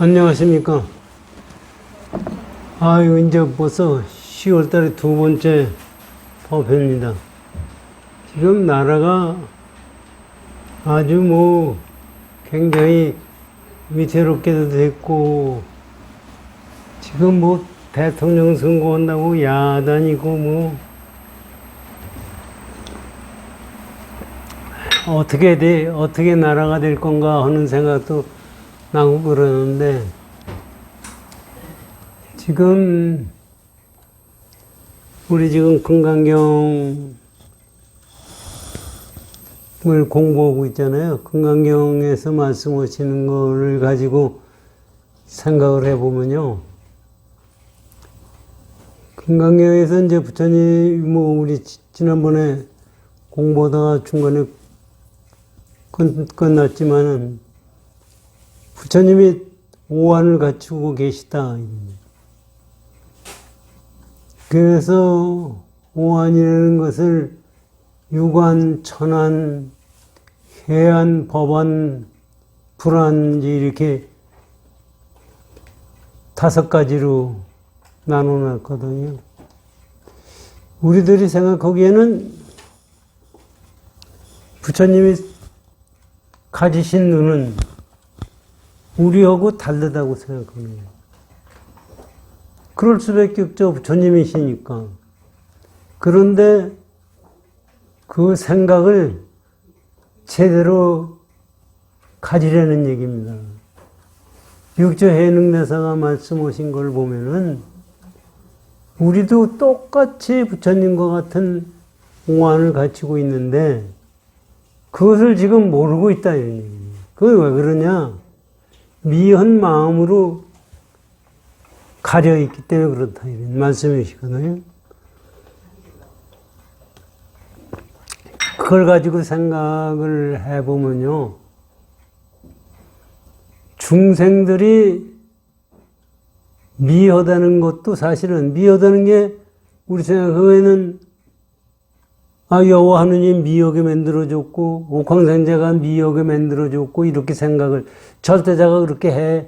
안녕하십니까. 아유, 이제 벌써 10월 달에 두 번째 법회입니다. 지금 나라가 아주 굉장히 위태롭게도 됐고, 지금 대통령 선거한다고 야단이고 어떻게 나라가 될 건가 하는 생각도 나고 그러는데, 지금 우리 지금 금강경을 공부하고 있잖아요. 금강경에서 말씀하시는 거를 가지고 생각을 해보면요, 금강경에서 이제 부처님 우리 지난번에 공부하다가 중간에 끝났지만은 부처님이 오한을 갖추고 계시다. 그래서 오한이라는 것을 유관, 천한, 해한, 법한, 불한 이렇게 5가지로 나눠놨거든요. 우리들이 생각하기에는 부처님이 가지신 눈은 우리하고 다르다고 생각합니다. 그럴 수밖에 없죠. 부처님이시니까. 그런데 그 생각을 제대로 가지려는 얘기입니다. 육조해능대사가 말씀하신 걸 보면은 우리도 똑같이 부처님과 같은 공안을 갖추고 있는데 그것을 지금 모르고 있다. 그게 왜 그러냐? 미한 마음으로 가려있기 때문에 그렇다. 이런 말씀이시거든요. 그걸 가지고 생각을 해보면요, 중생들이 미하다는 것도 사실은 미하다는 게 우리 생각에는 여호와 하느님 미하게 만들어줬고 옥황상제가 미하게 만들어줬고 이렇게 생각을 절대자가 그렇게 해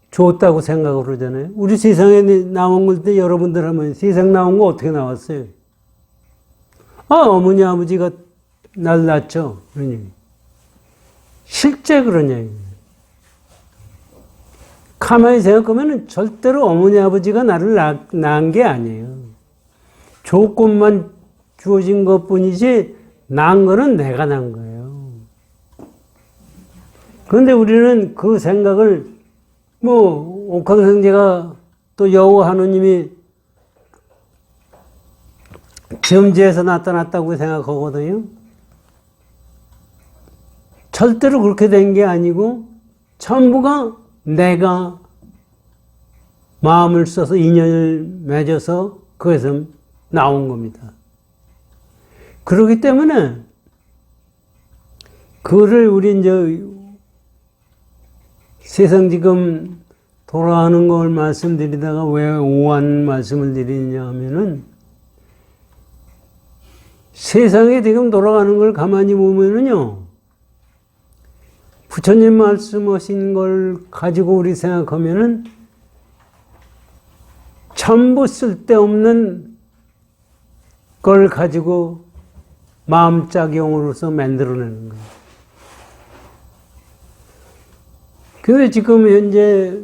줬다고 생각을 하잖아요. 우리 세상에 나온 걸 때 여러분들 하면 세상 나온 거 어떻게 나왔어요? 어머니 아버지가 날 낳죠. 그러니 실제 그러냐. 가만히 생각하면 절대로 어머니 아버지가 나를 낳은 게 아니에요. 조건만 주어진 것 뿐이지 낳은 거는 내가 낳은 거예요. 그런데 우리는 그 생각을 옥황상제가 또 여호와 하느님이 점지해서 나타났다고 생각하거든요. 절대로 그렇게 된 게 아니고 전부가 내가 마음을 써서 인연을 맺어서 그것에서 나온 겁니다. 그렇기 때문에 그거를 우리 이제 세상 지금 돌아가는 걸 말씀드리다가 왜 오한 말씀을 드리냐 하면은 세상에 지금 돌아가는 걸 가만히 보면은요, 부처님 말씀하신 걸 가지고 우리 생각하면은 전부 쓸데없는 걸 가지고 마음작용으로서 만들어내는 거예요. 근데 지금 현재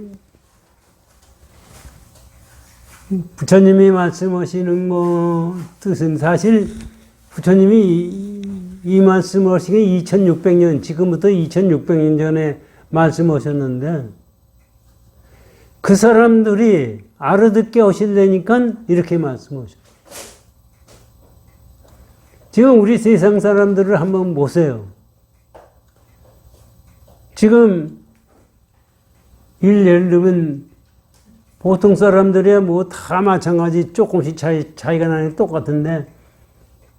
부처님이 말씀하시는 거 뜻은 사실 부처님이 이 말씀을 하신 게 2600년, 지금부터 2600년 전에 말씀하셨는데 그 사람들이 알아듣게 하시려니까 이렇게 말씀하셨어요. 지금 우리 세상 사람들을 한번 보세요. 지금 예를 들면 보통 사람들이야 다 마찬가지 조금씩 차이가 나니 똑같은데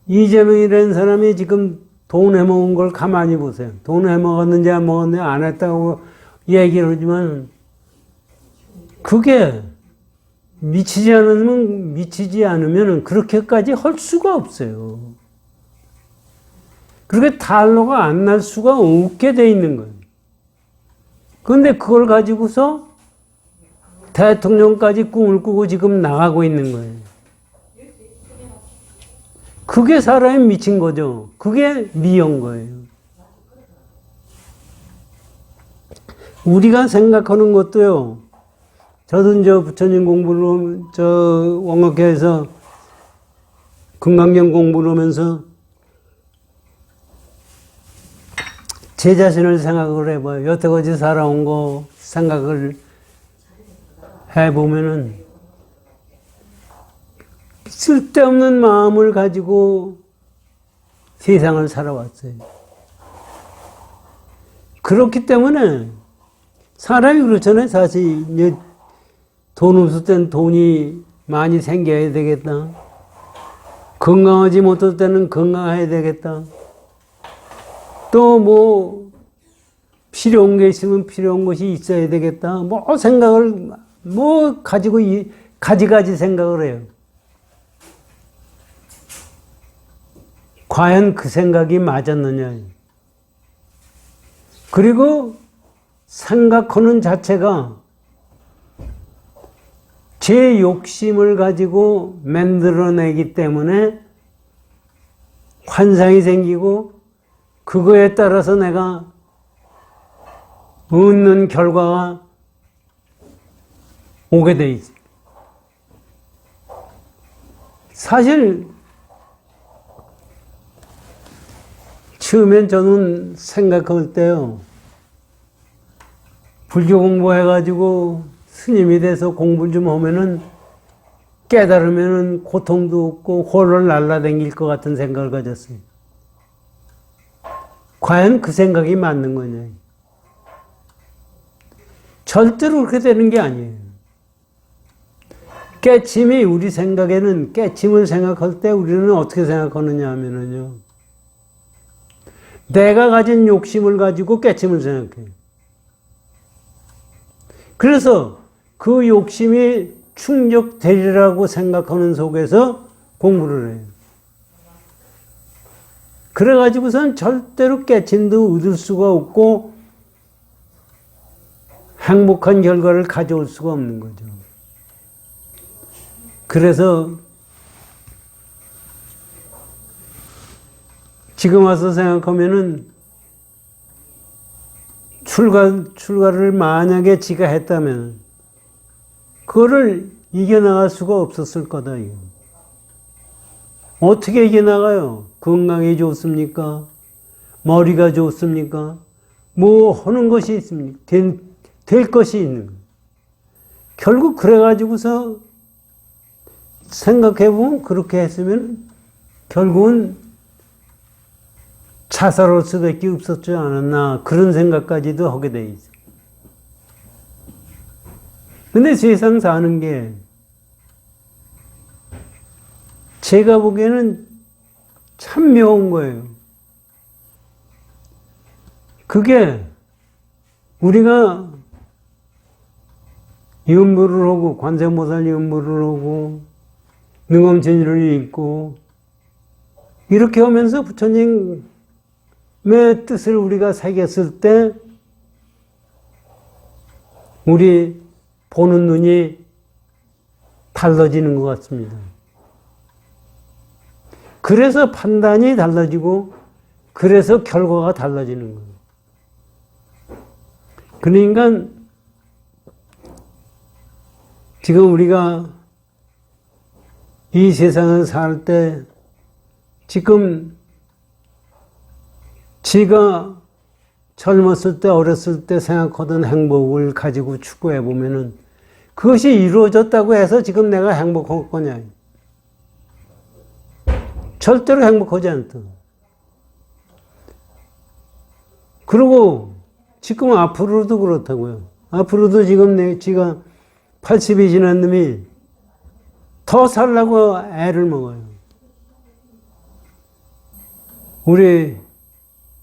이재명이라는 사람이 지금 돈 해먹은 걸 가만히 보세요. 돈 해먹었는지 안 먹었는지 안 했다고 얘기를 하지만 그게 미치지 않으면 그렇게까지 할 수가 없어요. 그렇게 탈로가 안 날 수가 없게 돼 있는 거예요. 그런데 그걸 가지고서 대통령까지 꿈을 꾸고 지금 나가고 있는 거예요. 그게 사람이 미친 거죠. 그게 미연 거예요. 우리가 생각하는 것도요. 저도 이제 부처님 공부를 원각회에서 금강경 공부를 하면서 제 자신을 생각을 해봐요. 여태까지 살아온 거 생각을 해보면은 쓸데없는 마음을 가지고 세상을 살아왔어요. 그렇기 때문에 사람이 그렇잖아요. 사실 이제 돈 없을 땐 돈이 많이 생겨야 되겠다. 건강하지 못할 때는 건강해야 되겠다. 또 뭐 필요한 게 있으면 필요한 것이 있어야 되겠다. 뭐 생각을 뭐 가지고 가지가지 생각을 해요. 과연 그 생각이 맞았느냐. 그리고 생각하는 자체가 제 욕심을 가지고 만들어내기 때문에 환상이 생기고 그거에 따라서 내가 얻는 결과가 오게 돼 있어요. 사실 처음엔 저는 생각할 때요. 불교 공부해가지고 스님이 돼서 공부를 좀 하면은 깨달으면은 고통도 없고 홀을 날라다닐 것 같은 생각을 가졌어요. 과연 그 생각이 맞는 거냐. 절대로 그렇게 되는 게 아니에요. 깨침이 우리 생각에는 깨침을 생각할 때 우리는 어떻게 생각하느냐 하면은요. 내가 가진 욕심을 가지고 깨침을 생각해요. 그래서 그 욕심이 충족되리라고 생각하는 속에서 공부를 해요. 그래가지고선 절대로 깨침도 얻을 수가 없고 행복한 결과를 가져올 수가 없는 거죠. 그래서 지금 와서 생각하면은 출가를 만약에 지가 했다면 그거를 이겨나갈 수가 없었을 거다. 이거. 어떻게 이겨나가요? 건강이 좋습니까? 머리가 좋습니까? 뭐 하는 것이 있습니까? 될 것이 있는 거예요. 결국 그래가지고서 생각해보면 그렇게 했으면 결국은 자살할 수밖에 없었지 않았나 그런 생각까지도 하게 돼 있어요. 근데 세상 사는 게 제가 보기에는 참 묘한 거예요. 그게 우리가 염불을 하고 관세음보살 염불을 하고 능엄진리를 읽고 이렇게 하면서 부처님의 뜻을 우리가 새겼을 때 우리 보는 눈이 달라지는 것 같습니다. 그래서 판단이 달라지고 그래서 결과가 달라지는 거예요. 그러니까 지금 우리가 이 세상을 살 때 지금 지가 젊었을 때 어렸을 때 생각하던 행복을 가지고 추구해 보면은 그것이 이루어졌다고 해서 지금 내가 행복할 거냐? 절대로 행복하지 않다. 그리고 지금 앞으로도 그렇다고요. 앞으로도 지금 지가 80이 지난 놈이 더 살라고 애를 먹어요. 우리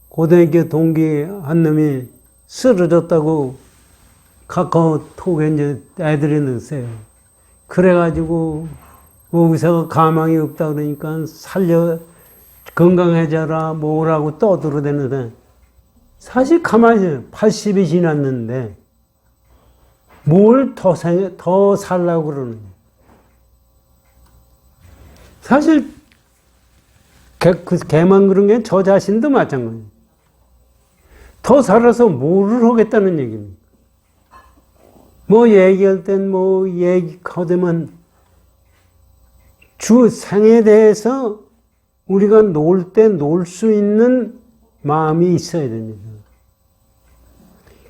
고등학교 동기 한 놈이 쓰러졌다고 카카오톡에 이제 애들이 넣었어요. 그래가지고 의사가 가망이 없다 그러니까 살려 건강해져라 뭐라고 떠들어대는데 사실 가만히 80이 지났는데 뭘 더 살라고 그러느냐. 사실 걔만 그런 게 저 자신도 마찬가지예요. 더 살아서 뭐를 하겠다는 얘기입니다. 뭐 얘기할 땐 뭐 얘기하되면 주 생에 대해서 우리가 놀 때 놀 수 있는 마음이 있어야 됩니다.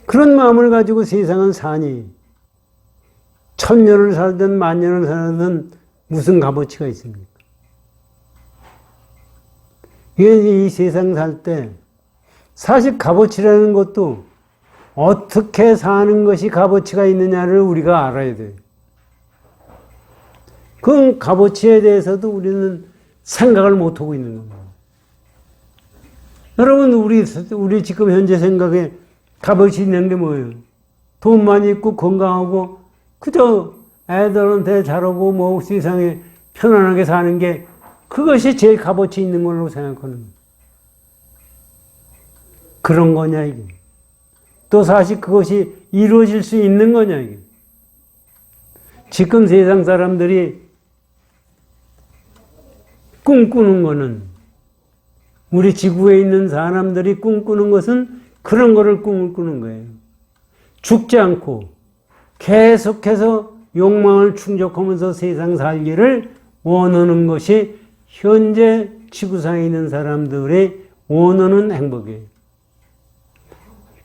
그런 마음을 가지고 세상은 사니 1000년을 살든 10,000년을 살든 무슨 값어치가 있습니까? 이 세상 살 때 사실 값어치라는 것도 어떻게 사는 것이 값어치가 있느냐를 우리가 알아야 돼요. 그 값어치에 대해서도 우리는 생각을 못하고 있는 겁니다. 여러분, 우리 지금 현재 생각에 값어치 있는 게 뭐예요? 돈 많이 있고 건강하고 그저 애들한테 잘하고 뭐 세상에 편안하게 사는 게 그것이 제일 값어치 있는 걸로 생각하는 거예요. 그런 거냐 이게. 또 사실 그것이 이루어질 수 있는 거냐 이게. 지금 세상 사람들이 꿈꾸는 거는 우리 지구에 있는 사람들이 꿈꾸는 것은 그런 거를 꿈을 꾸는 거예요. 죽지 않고 계속해서 욕망을 충족하면서 세상 살기를 원하는 것이 현재 지구상에 있는 사람들의 원하는 행복이에요.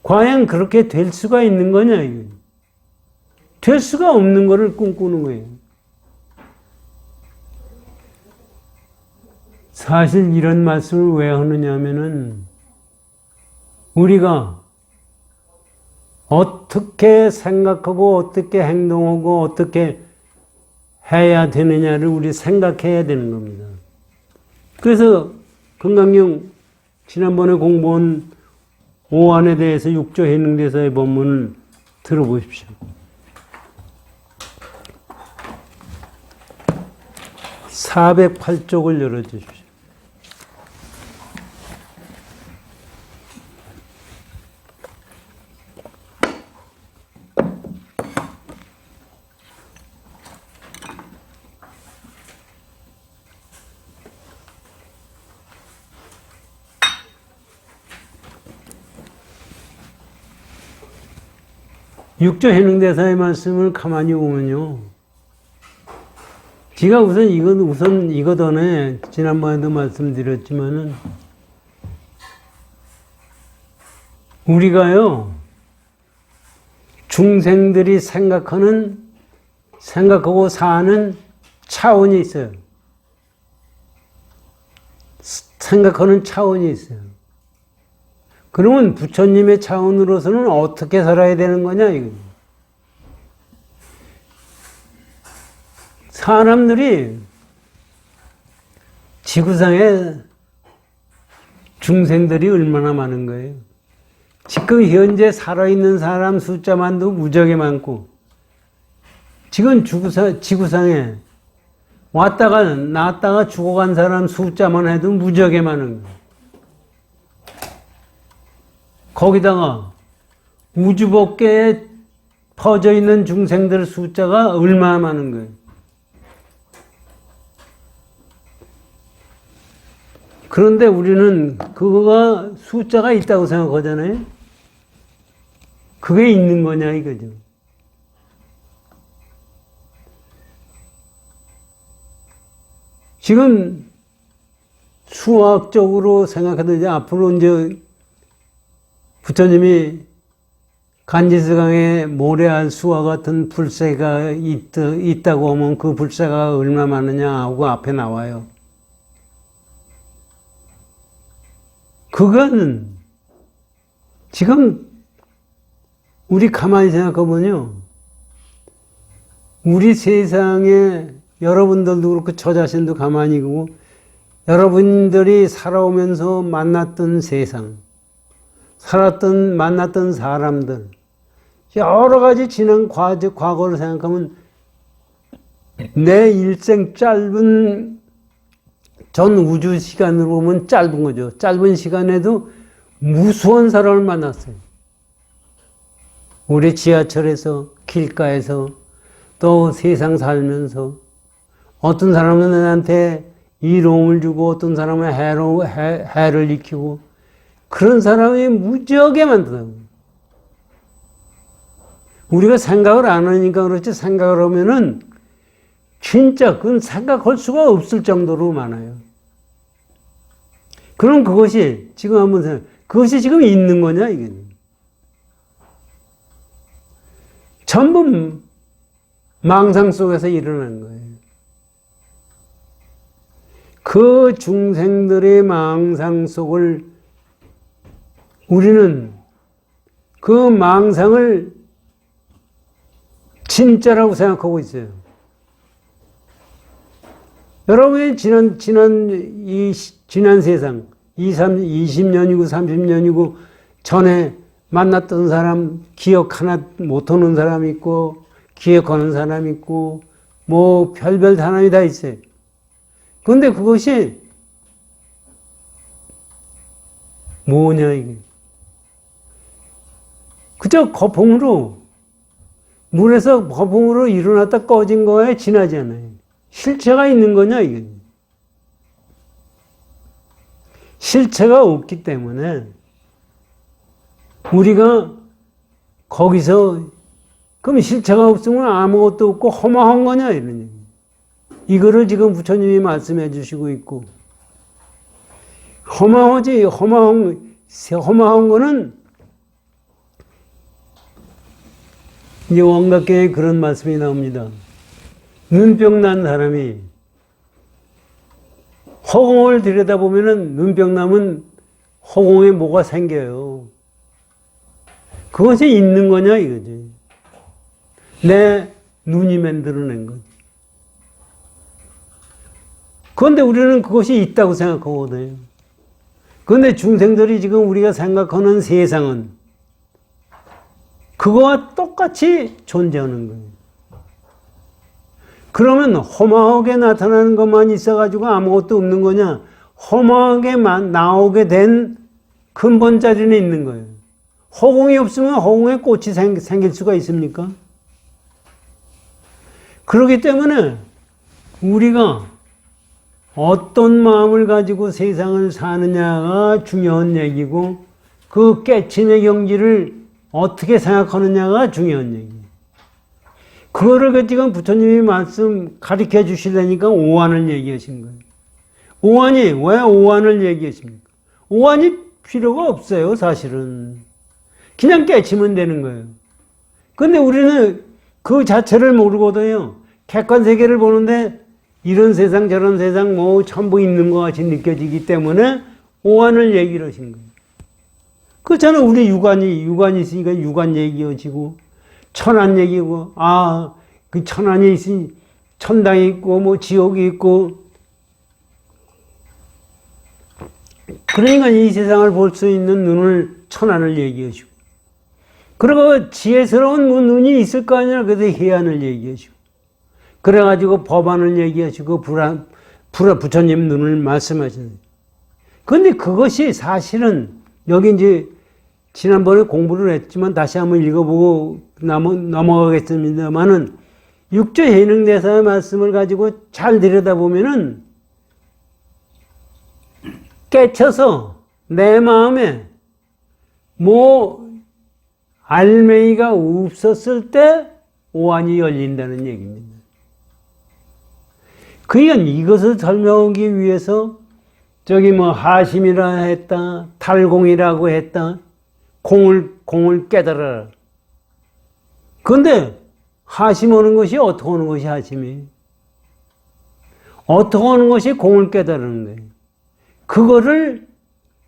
과연 그렇게 될 수가 있는 거냐 이거. 될 수가 없는 거를 꿈꾸는 거예요. 사실 이런 말씀을 왜 하느냐 하면은 우리가 어떻게 생각하고 어떻게 행동하고 어떻게 해야 되느냐를 우리 생각해야 되는 겁니다. 그래서 건강경 지난번에 공부한 오한에 대해서 6조 해능대사의 본문을 들어보십시오. 408쪽을 열어주십시오. 육조 해능대사의 말씀을 가만히 보면요. 제가 우선 이거 전에 지난번에도 말씀드렸지만은 우리가요 중생들이 생각하고 사는 차원이 있어요. 생각하는 차원이 있어요. 그러면 부처님의 차원으로서는 어떻게 살아야 되는 거냐 이거. 사람들이 지구상에 중생들이 얼마나 많은 거예요. 지금 현재 살아있는 사람 숫자만도 무지하게 많고 지금 지구상에 왔다가 나왔다가 죽어간 사람 숫자만 해도 무지하게 많은 거예요. 거기다가 우주법계에 퍼져 있는 중생들 숫자가 얼마나 많은 거예요. 그런데 우리는 그거가 숫자가 있다고 생각하잖아요. 그게 있는 거냐 이거죠. 지금 수학적으로 생각해도 이제 앞으로 이제 부처님이 간지스강에 모래알 수와 같은 불새가 있다고 하면 그 불새가 얼마 많으냐 하고 앞에 나와요. 그거는 지금 우리 가만히 생각해보면요. 우리 세상에 여러분들도 그렇고 저 자신도 가만히 있고 여러분들이 살아오면서 만났던 세상 만났던 사람들, 여러 가지 지난 과거를 생각하면 내 일생 짧은 전 우주 시간으로 보면 짧은 거죠. 짧은 시간에도 무수한 사람을 만났어요. 우리 지하철에서, 길가에서, 또 세상 살면서 어떤 사람은 나한테 이로움을 주고 어떤 사람은 해를 일으키고 그런 사람이 무지하게 많더라고요. 우리가 생각을 안 하니까 그렇지 생각을 하면은 진짜 그건 생각할 수가 없을 정도로 많아요. 그럼 그것이 지금 한번 생각, 그것이 지금 있는 거냐 이게? 전부 망상 속에서 일어난 거예요. 그 중생들의 망상 속을 우리는 그 망상을 진짜라고 생각하고 있어요. 여러분이 지난 세상, 20년이고 30년이고 전에 만났던 사람, 기억 하나 못하는 사람 있고, 기억하는 사람 있고, 뭐 별별 사람이 다 있어요. 그런데 그것이 뭐냐 이게? 그저 거품으로 물에서 거품으로 일어났다 꺼진 거에 지나지 않아요. 실체가 있는 거냐 이게? 실체가 없기 때문에 우리가 거기서 그럼 실체가 없으면 아무것도 없고 허망한 거냐 이런 얘기. 이거를 지금 부처님이 말씀해 주시고 있고 허망하지 허망한 거는 이제 원각경에 그런 말씀이 나옵니다. 눈병 난 사람이 허공을 들여다보면은 눈병 나면 허공에 뭐가 생겨요. 그것이 있는 거냐 이거지. 내 눈이 만들어낸 것. 그런데 우리는 그것이 있다고 생각하거든요. 그런데 중생들이 지금 우리가 생각하는 세상은 그거와 똑같이 존재하는 거예요. 그러면 허망하게 나타나는 것만 있어가지고 아무것도 없는 거냐? 허망하게만 나오게 된 근본 자리는 있는 거예요. 허공이 없으면 허공에 꽃이 생길 수가 있습니까? 그렇기 때문에 우리가 어떤 마음을 가지고 세상을 사느냐가 중요한 얘기고 그 깨침의 경지를 어떻게 생각하느냐가 중요한 얘기예요. 그거를 지금 부처님이 말씀 가르쳐 주시려니까 오한을 얘기하신 거예요. 오한이 왜 오한을 얘기하십니까? 오한이 필요가 없어요, 사실은. 그냥 깨치면 되는 거예요. 근데 우리는 그 자체를 모르거든요. 객관 세계를 보는데 이런 세상 저런 세상 뭐 전부 있는 것 같이 느껴지기 때문에 오한을 얘기를 하신 거예요. 그렇잖아요. 우리 유관이 있으니까 유관 얘기하시고 천안 얘기고 그 천안이 있으니 천당이 있고 뭐 지옥이 있고 그러니까 이 세상을 볼 수 있는 눈을 천안을 얘기하시고 그리고 지혜스러운 눈이 있을 거 아니냐 그래서 해안을 얘기하시고 그래가지고 법안을 얘기하시고 부처님 눈을 말씀하시는. 그런데 그것이 사실은 여기 이제 지난번에 공부를 했지만 다시 한번 읽어보고 넘어가겠습니다만은 육조 해능대사의 말씀을 가지고 잘 들여다보면은 깨쳐서 내 마음에 뭐 알맹이가 없었을 때 오한이 열린다는 얘기입니다. 그러니까 이것을 설명하기 위해서 저기 뭐 하심이라 했다, 탈공이라고 했다, 공을 깨달아라. 그런데 하심 오는 것이 어떻게 오는 것이 하심이? 어떻게 오는 것이 공을 깨달는 거예요. 그거를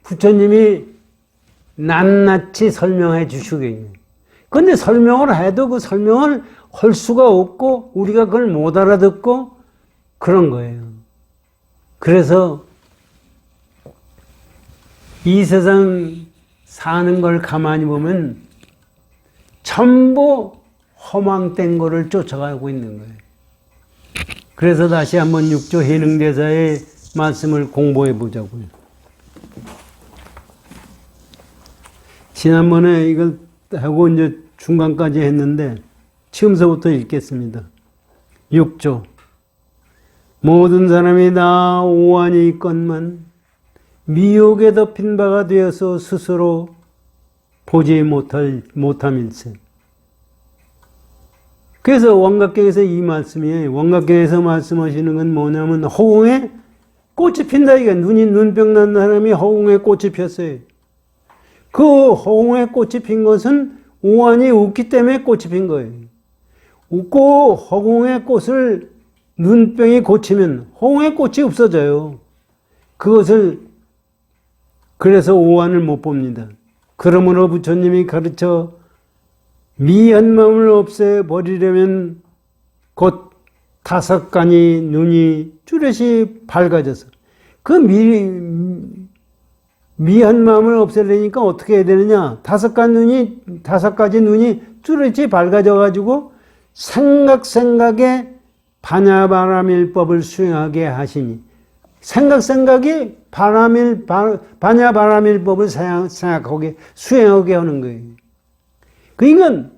부처님이 낱낱이 설명해 주시겠네요. 그런데 설명을 해도 그 설명을 할 수가 없고 우리가 그걸 못 알아듣고 그런 거예요. 그래서 이 세상 사는 걸 가만히 보면 전부 허망된 거를 쫓아가고 있는 거예요. 그래서 다시 한번 육조 해능대사의 말씀을 공부해 보자고요. 지난번에 이걸 하고 이제 중간까지 했는데 처음서부터 읽겠습니다. 6조. 모든 사람이 다 오한이 있건만 미혹에 덮인 바가 되어서 스스로 보지 못함일세. 그래서 원각경에서 이 말씀이, 원각경에서 말씀하시는 건 뭐냐면 허공에 꽃이 핀다. 이게 눈병 난 사람이 허공에 꽃이 폈어요. 그 허공에 꽃이 핀 것은 오한이 없기 때문에 꽃이 핀 거예요. 웃고 허공의 꽃을 눈병이 고치면 허공의 꽃이 없어져요. 그것을 그래서 오한을 못 봅니다. 그러므로 부처님이 가르쳐 미한 마음을 없애버리려면 곧 5가지 눈이 뚜렷이 밝아져서 그 미한 마음을 없애려니까 어떻게 해야 되느냐? 5가지 눈이 뚜렷이 밝아져 가지고 생각에 반야바라밀법을 수행하게 하시니 생각이 반야바라밀법을 생각하게 수행하게 하는 거예요. 그러니까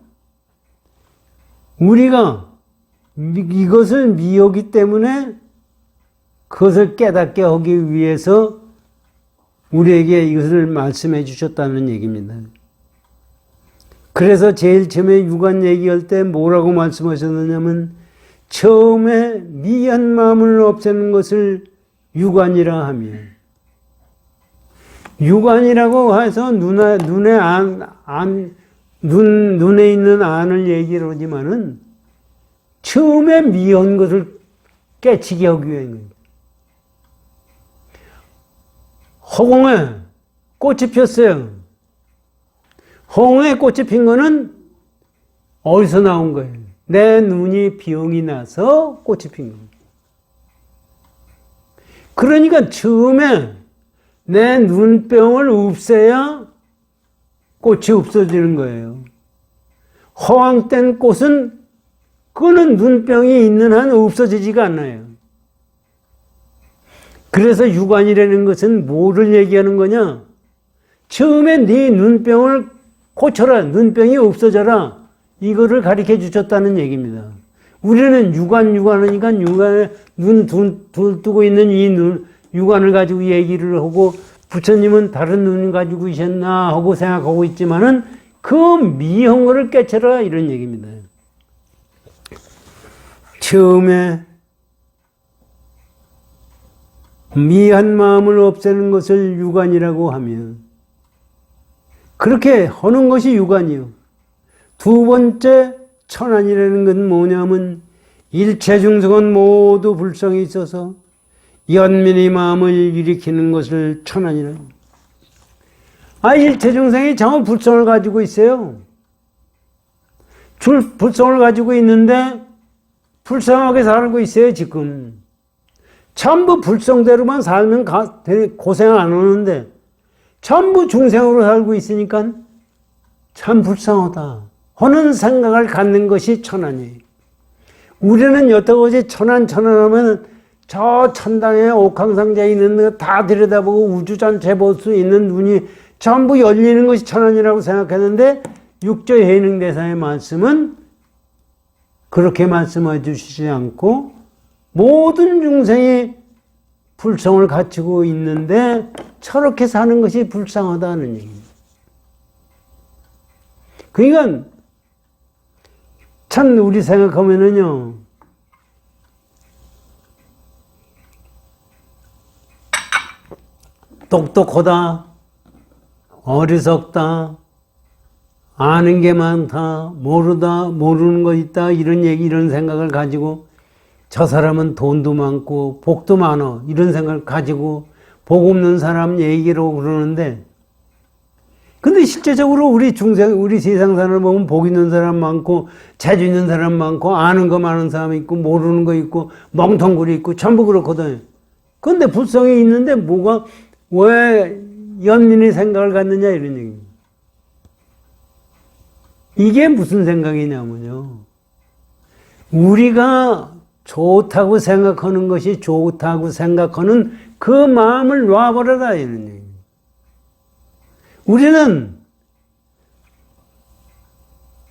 우리가 이것을 미하기 때문에 그것을 깨닫게 하기 위해서 우리에게 이것을 말씀해 주셨다는 얘기입니다. 그래서 제일 처음에 유관 얘기할 때 뭐라고 말씀하셨느냐면 처음에 미한 마음을 없애는 것을 유관이라 하며 유관이라고 해서 눈에 있는 안을 얘기를 하지만은 처음에 미한 것을 깨치게 하기 위한 허공에 꽃이 폈어요. 허공에 꽃이 핀 거는 어디서 나온 거예요? 내 눈이 병이 나서 꽃이 핀 겁니다. 그러니까 처음에 내 눈병을 없애야 꽃이 없어지는 거예요. 허황된 꽃은 그거는 눈병이 있는 한 없어지지가 않아요. 그래서 유관이라는 것은 뭐를 얘기하는 거냐? 처음에 네 눈병을 고쳐라. 눈병이 없어져라. 이거를 가르쳐 주셨다는 얘기입니다. 우리는 유관하니까 유관에 눈 뜨고 있는 이 유관을 가지고 얘기를 하고 부처님은 다른 눈 가지고 계셨나 하고 생각하고 있지만은 그 미한 거를 깨쳐라 이런 얘기입니다. 처음에 미한 마음을 없애는 것을 유관이라고 하면 그렇게 하는 것이 유관이요. 두 번째 천안이라는 건 뭐냐면 일체 중생은 모두 불성이 있어서 연민의 마음을 일으키는 것을 천안이라. 일체 중생이 전부 불성을 가지고 있어요. 불성을 가지고 있는데 불쌍하게 살고 있어요, 지금. 전부 불성대로만 살면 고생 안 하는데 전부 중생으로 살고 있으니까 참 불쌍하다 하는 생각을 갖는 것이 천안이에요. 우리는 여태까지 천안하면 저 천당에 옥황상자에 있는 거 다 들여다보고 우주 전체 볼 수 있는 눈이 전부 열리는 것이 천안이라고 생각했는데 육조 해능대사의 말씀은 그렇게 말씀해 주시지 않고 모든 중생이 불성을 갖추고 있는데 저렇게 사는 것이 불쌍하다는 얘기입니다. 그러니까 참 우리 생각하면은요, 똑똑하다, 어리석다, 아는 게 많다, 모르는 거 있다, 이런 생각을 가지고 저 사람은 돈도 많고 복도 많아 이런 생각을 가지고 복 없는 사람 얘기로 그러는데 근데 실제적으로 우리 세상 사람을 보면 복 있는 사람 많고 재주 있는 사람 많고 아는 거 많은 사람 있고 모르는 거 있고 멍텅구리 있고 전부 그렇거든요. 그런데 불성이 있는데 왜 연민의 생각을 갖느냐 이런 얘기입니다. 이게 무슨 생각이냐면요. 우리가 좋다고 생각하는 것이 좋다고 생각하는 그 마음을 놔버려라 이런 얘기입니다. 우리는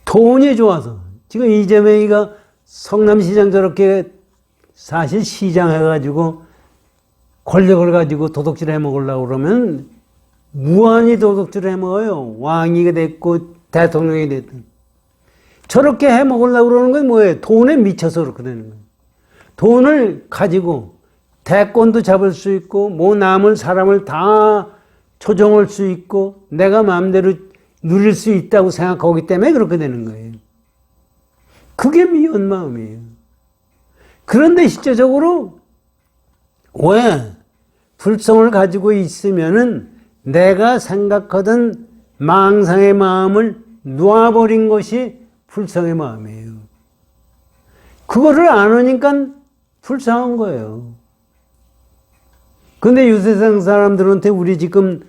돈이 좋아서. 지금 이재명이가 성남시장 저렇게 사실 시장 해가지고 권력을 가지고 도둑질 해먹으려고 그러면 무한히 도둑질 해먹어요. 왕이 됐고 대통령이 됐든. 저렇게 해먹으려고 그러는 건 뭐예요? 돈에 미쳐서 그렇게 되는 거예요. 돈을 가지고 대권도 잡을 수 있고 뭐 남을 사람을 다 조종할 수 있고 내가 마음대로 누릴 수 있다고 생각하기 때문에 그렇게 되는 거예요. 그게 미운 마음이에요. 그런데 실제적으로 왜 불성을 가지고 있으면은 내가 생각하던 망상의 마음을 놔버린 것이 불성의 마음이에요. 그거를 안 하니까 불쌍한 거예요. 근데 유세상 사람들한테 우리 지금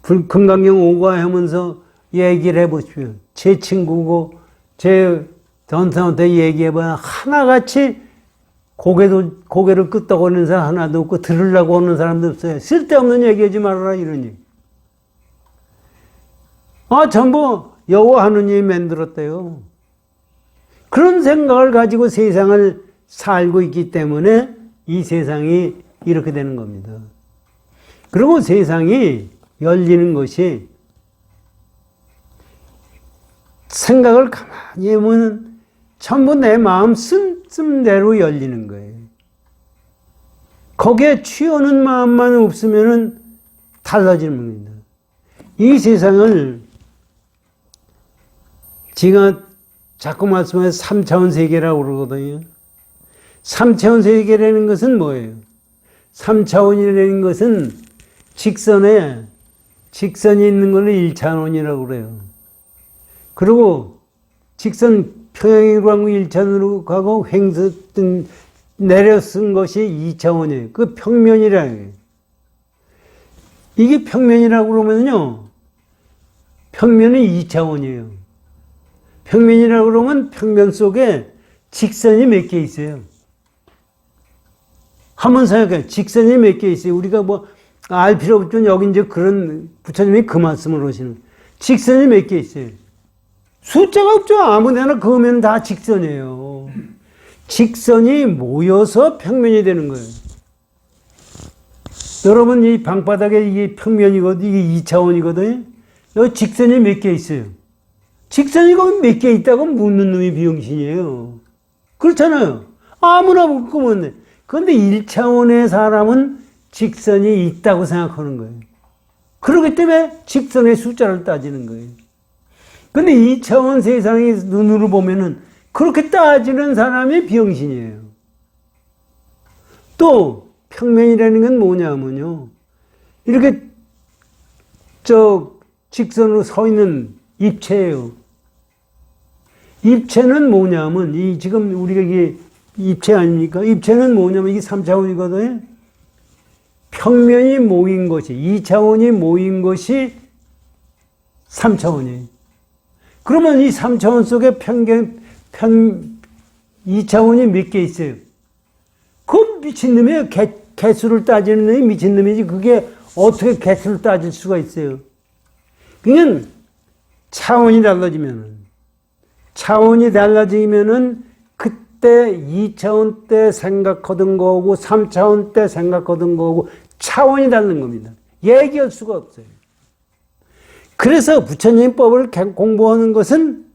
금강경 오가하면서 얘기를 해보십시오. 제 친구고 제 전사한테 얘기해봐야 하나같이 고개를 끄덕거리는 사람 하나도 없고 들으려고 하는 사람도 없어요. 쓸데없는 얘기하지 말아라 이러니. 전부 여호와 하느님이 만들었대요. 그런 생각을 가지고 세상을 살고 있기 때문에 이 세상이 이렇게 되는 겁니다. 그리고 세상이 열리는 것이 생각을 가만히 해보면 전부 내 마음 쓴대로 열리는 거예요. 거기에 취하는 마음만 없으면 달라지는 겁니다. 이 세상을 제가 자꾸 말씀해서 3차원 세계라고 그러거든요. 3차원 세계라는 것은 뭐예요? 3차원이라는 것은 직선이 있는 걸로 1차원이라고 그래요. 그리고 직선 평행으로 가고 1차원으로 가고 내려 쓴 것이 2차원이에요. 그 평면이라는 거예요. 이게 평면이라고 그러면요. 평면은 2차원이에요. 평면이라고 그러면 평면 속에 직선이 몇 개 있어요. 한번 생각해요. 직선이 몇 개 있어요. 우리가 알 필요 없죠. 여기 이제 그런 부처님이 그 말씀을 하시는. 직선이 몇 개 있어요. 숫자가 없죠. 아무 데나 그으면 다 직선이에요. 직선이 모여서 평면이 되는 거예요. 여러분, 이 방바닥에 이게 평면이거든. 이게 2차원이거든요. 여기 직선이 몇 개 있어요. 직선이 거기 몇 개 있다고 묻는 놈이 비용신이에요. 그렇잖아요. 아무나 묻으면 돼. 그런데 1차원의 사람은 직선이 있다고 생각하는 거예요. 그렇기 때문에 직선의 숫자를 따지는 거예요. 근데 2차원 세상의 눈으로 보면은 그렇게 따지는 사람이 비용신이에요. 또 평면이라는 건 뭐냐면요. 이렇게 직선으로 서 있는 입체예요. 입체는 뭐냐면 지금 우리가 이게 입체 아닙니까? 입체는 뭐냐면 이게 3차원이거든요. 평면이 모인 것이 2차원이 모인 것이 3차원이에요. 그러면 이 3차원 속에 2차원이 몇 개 있어요? 그 미친놈이에요. 개수를 따지는 놈이 미친놈이지. 그게 어떻게 개수를 따질 수가 있어요? 그냥 차원이 달라지면은 그때 2차원 때 생각하던 거고 3차원 때 생각하던 거고 차원이 다른 겁니다. 얘기할 수가 없어요. 그래서 부처님 법을 공부하는 것은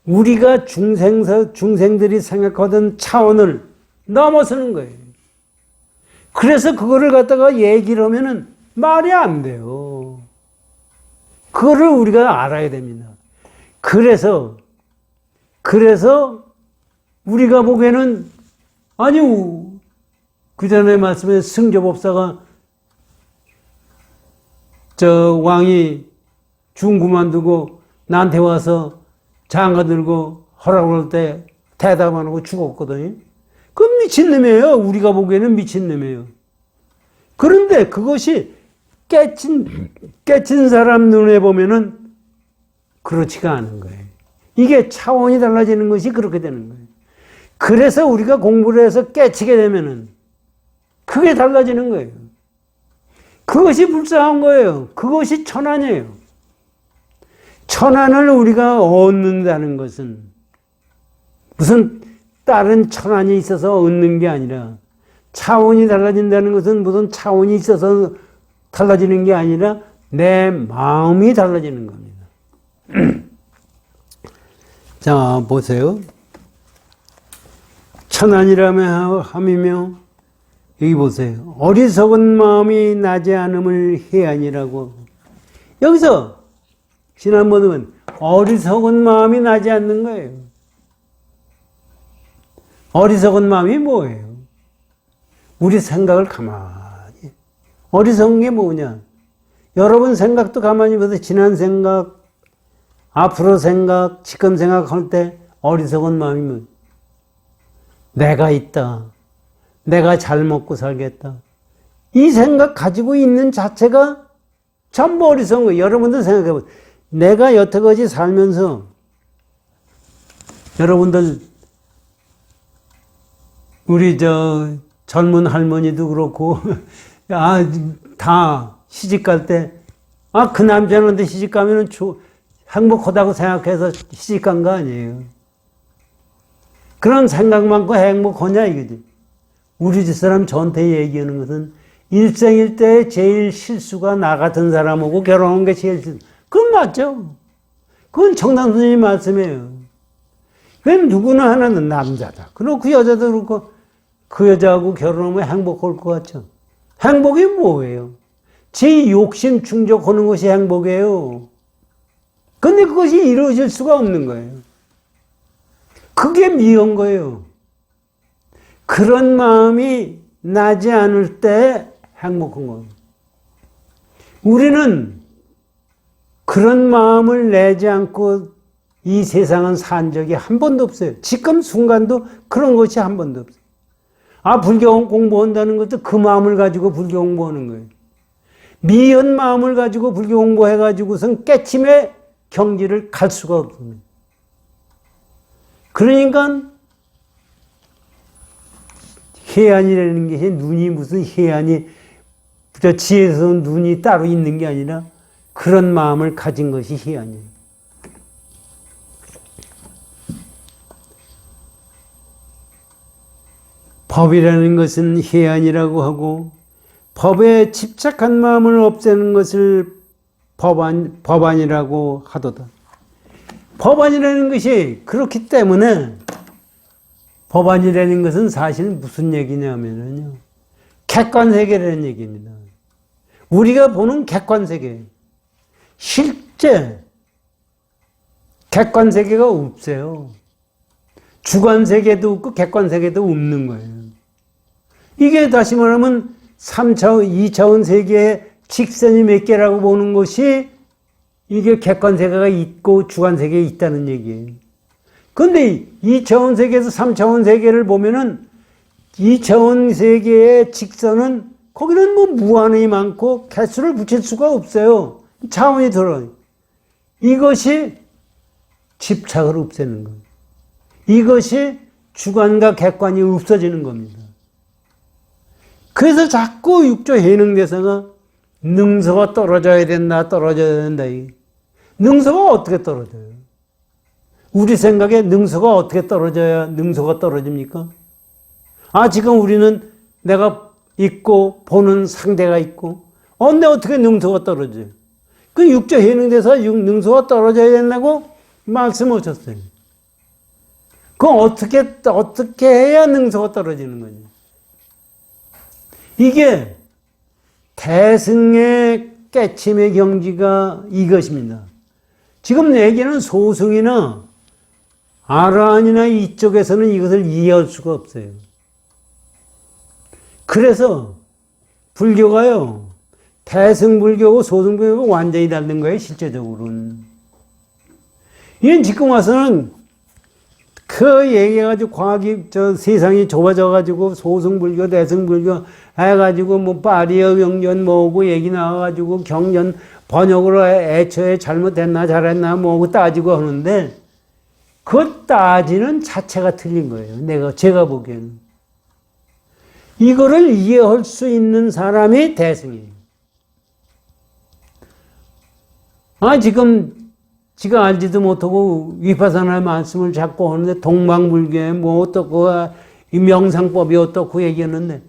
우리가 중생들이 생각하던 차원을 넘어서는 거예요. 그래서 그거를 갖다가 얘기를 하면은 말이 안 돼요. 그거를 우리가 알아야 됩니다. 그래서 우리가 보기에는 그 전에 말씀에 승조법사가 왕이 중구만 두고 나한테 와서 장가 들고 허락을 할 때 대답 안 하고 죽었거든요. 그건 미친놈이에요. 우리가 보기에는 미친놈이에요. 그런데 그것이 깨친 사람 눈에 보면은 그렇지가 않은 거예요. 이게 차원이 달라지는 것이 그렇게 되는 거예요. 그래서 우리가 공부를 해서 깨치게 되면은 그게 달라지는 거예요. 그것이 불쌍한 거예요. 그것이 천안이에요. 천안을 우리가 얻는다는 것은 무슨 다른 천안이 있어서 얻는 게 아니라, 차원이 달라진다는 것은 무슨 차원이 있어서 달라지는 게 아니라 내 마음이 달라지는 겁니다. 자, 보세요. 천안이라며 함이며, 여기 보세요. 어리석은 마음이 나지 않음을 해안이라고. 여기서 지난번에 어리석은 마음이 나지 않는 거예요. 어리석은 마음이 뭐예요? 우리 생각을 가만히. 어리석은 게 뭐냐? 여러분 생각도 가만히 보세요. 지난 생각, 앞으로 생각, 지금 생각할 때 어리석은 마음이 뭐예요? 내가 있다. 내가 잘 먹고 살겠다. 이 생각 가지고 있는 자체가 전부 어리석은 거예요. 여러분들 생각해보세요. 내가 여태까지 살면서 여러분들 우리 젊은 할머니도 그렇고 다 시집갈 때 그 남자한테 시집가면은 행복하다고 생각해서 시집간 거 아니에요. 그런 생각 많고 행복하냐 이거지. 우리 집사람 저한테 얘기하는 것은 일생일대에 제일 실수가 나 같은 사람하고 결혼한 게 제일 실수. 그건 맞죠. 그건 정당 스님 말씀이에요. 그건 누구나 하나는 남자다. 그리고 그 여자도 그렇고 그 여자하고 결혼하면 행복할 것 같죠. 행복이 뭐예요? 제 욕심 충족하는 것이 행복이에요. 근데 그것이 이루어질 수가 없는 거예요. 그게 미운 거예요. 그런 마음이 나지 않을 때 행복한 거예요. 우리는 그런 마음을 내지 않고 이 세상은 산 적이 한 번도 없어요. 지금 순간도 그런 것이 한 번도 없어요. 불교 공부한다는 것도 그 마음을 가지고 불교 공부하는 거예요. 미연 마음을 가지고 불교 공부해가지고선 깨침의 경지를 갈 수가 없습니다. 그러니까 해안이라는 게 눈이 무슨 해안이 저 지혜에서 눈이 따로 있는 게 아니라 그런 마음을 가진 것이 해안이에요. 법이라는 것은 해안이라고 하고 법에 집착한 마음을 없애는 것을 법안이라고 하도다. 법안이라는 것이 그렇기 때문에 법안이라는 것은 사실 무슨 얘기냐면요. 객관세계라는 얘기입니다. 우리가 보는 객관세계. 실제 객관세계가 없어요. 주관세계도 없고 객관세계도 없는 거예요. 이게 다시 말하면 3차원, 2차원 세계의 직선이 몇 개라고 보는 것이 이게 객관세계가 있고 주관세계에 있다는 얘기예요. 그런데 2차원 세계에서 3차원 세계를 보면은 2차원 세계의 직선은 거기는 뭐 무한히 많고 개수를 붙일 수가 없어요. 차원이 들어요. 이것이 집착을 없애는 거예요. 이것이 주관과 객관이 없어지는 겁니다. 그래서 자꾸 육조 해능대사가 능서가 떨어져야 된다, 떨어져야 된다. 능서가 어떻게 떨어져요? 우리 생각에 능서가 어떻게 떨어져야 능서가 떨어집니까? 지금 우리는 내가 있고 보는 상대가 있고 근데 어떻게 능서가 떨어져요? 그 육조 해능대사 능서가 떨어져야 된다고 말씀하셨어요. 그럼 어떻게 해야 능서가 떨어지는 거냐? 이게 대승의 깨침의 경지가 이것입니다. 지금 얘기는 소승이나 아라한이나 이쪽에서는 이것을 이해할 수가 없어요. 그래서 불교가요, 대승불교고 소승불교가 완전히 다른 거예요, 실제적으로는. 이건 지금 와서는 그 얘기해가지고 과학이 세상이 좁아져가지고 소승불교, 대승불교 해가지고 뭐 파리어 경전 뭐고 얘기 나와가지고 경전 번역으로 애초에 잘못했나 잘했나 뭐고 따지고 하는데 그 따지는 자체가 틀린 거예요. 제가 보기에는. 이거를 이해할 수 있는 사람이 대승이에요. 지금 지가 알지도 못하고 위파사나 말씀을 자꾸 하는데 동방불교에 뭐 어떻고 이 명상법이 어떻고 얘기했는데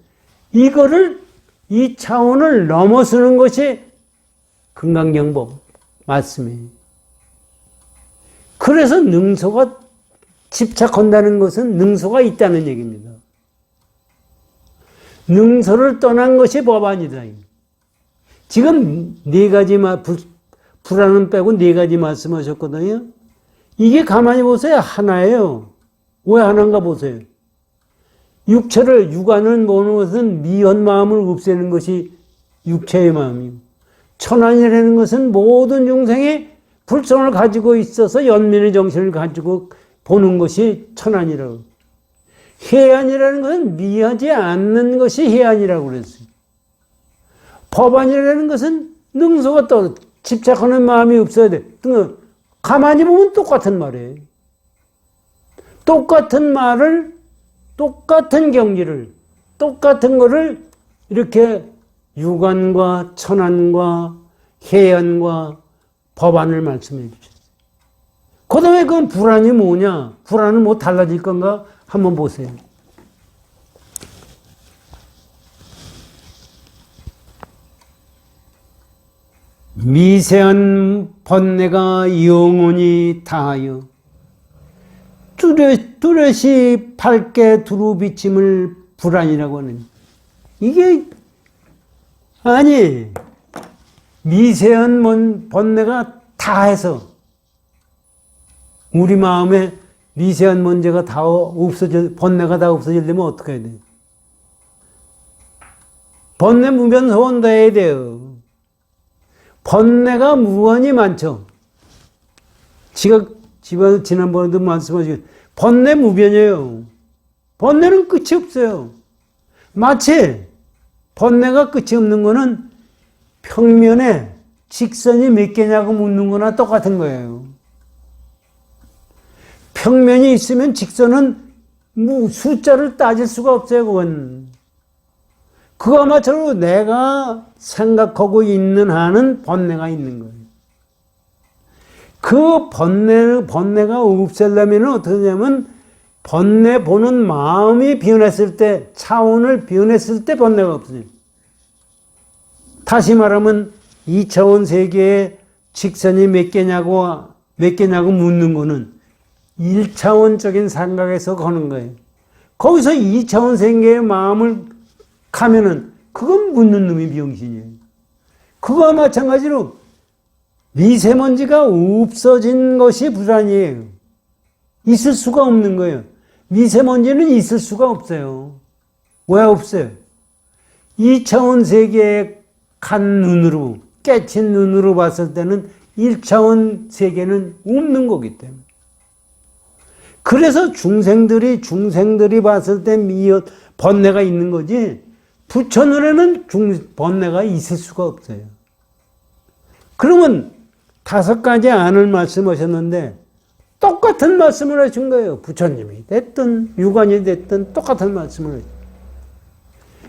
이거를 이 차원을 넘어서는 것이 금강경법 말씀이에요. 그래서 능소가 집착한다는 것은 능소가 있다는 얘기입니다. 능소를 떠난 것이 법안이다. 지금 네 가지 불안은 빼고 네 가지 말씀하셨거든요. 이게 가만히 보세요. 하나예요. 왜 하나인가 보세요. 육체를 육안을 보는 것은 미연 마음을 없애는 것이 육체의 마음이고 천안이라는 것은 모든 중생이 불성을 가지고 있어서 연민의 정신을 가지고 보는 것이 천안이라고. 해안이라는 것은 미하지 않는 것이 해안이라고 그랬어요. 법안이라는 것은 능소가 또 집착하는 마음이 없어야 돼. 가만히 보면 똑같은 말이에요. 똑같은 말을, 똑같은 경지를, 똑같은 거를 이렇게 육안과 천안과 해안과 법안을 말씀해 주셨어요. 그 다음에 그건 불안이 뭐냐? 불안은 뭐 달라질 건가? 한번 보세요. 미세한 번뇌가 영원히 다하여 뚜렷이 밝게 두루 비침을 불안이라고 하는 이게 아니 미세한 번뇌가 다해서 우리 마음에 미세한 번뇌가 다 없어지려면 어떻게 해야 돼요? 번뇌 무변 소원돼야 돼요. 번뇌가 무한히 많죠. 지난번에도 말씀하신 번뇌 무변이에요. 번뇌는 끝이 없어요. 마치 번뇌가 끝이 없는 거는 평면에 직선이 몇 개냐고 묻는 거나 똑같은 거예요. 평면이 있으면 직선은 숫자를 따질 수가 없어요. 그건. 그와 마찬가지로 내가 생각하고 있는 한은 번뇌가 있는 거예요. 그 번뇌가 없애려면 어떻게 하냐면 번뇌 보는 마음이 변했을 때, 차원을 변했을 때 번뇌가 없어요. 다시 말하면 2차원 세계에 직선이 몇 개냐고 묻는 거는 1차원적인 생각에서 거는 거예요. 거기서 2차원 세계의 마음을 가면은 그건 묻는 놈이 병신이에요. 그거와 마찬가지로 미세먼지가 없어진 것이 불안이에요. 있을 수가 없는 거예요. 미세먼지는 있을 수가 없어요. 왜 없어요? 2차원 세계에 간 눈으로, 깨친 눈으로 봤을 때는 1차원 세계는 없는 거기 때문에. 그래서 중생들이 봤을 때 번뇌가 있는 거지, 부처 눈에는 번뇌가 있을 수가 없어요. 그러면 5가지 안을 말씀하셨는데 똑같은 말씀을 하신 거예요. 부처님이 됐든 유관이 됐든 똑같은 말씀을 하신 거예요.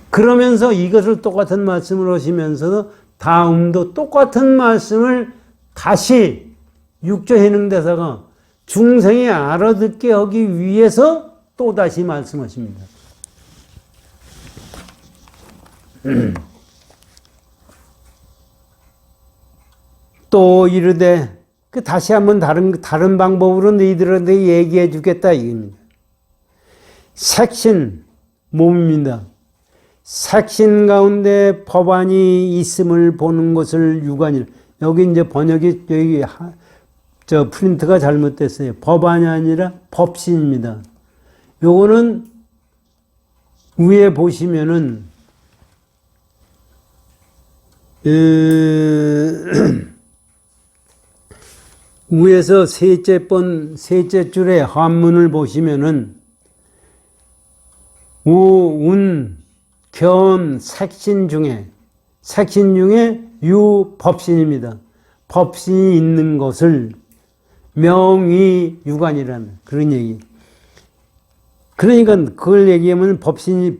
그러면서 이것을 똑같은 말씀을 하시면서도 다음도 똑같은 말씀을 다시 육조해능대사가 중생이 알아듣게 하기 위해서 또다시 말씀하십니다. 또 이르되 다시 한번 다른 방법으로 너희들한테 얘기해 주겠다 이겁니다. 색신 몸입니다. 색신 가운데 법안이 있음을 보는 것을 유관이라. 여기 이제 번역이 여기 프린트가 잘못됐어요. 법안이 아니라 법신입니다. 요거는 위에 보시면은 위에서 셋째 줄에 한문을 보시면은 우운 겸 색신 중에 유법신입니다. 법신이 있는 것을 명의 유관이라는 그런 얘기. 그러니까 그걸 얘기하면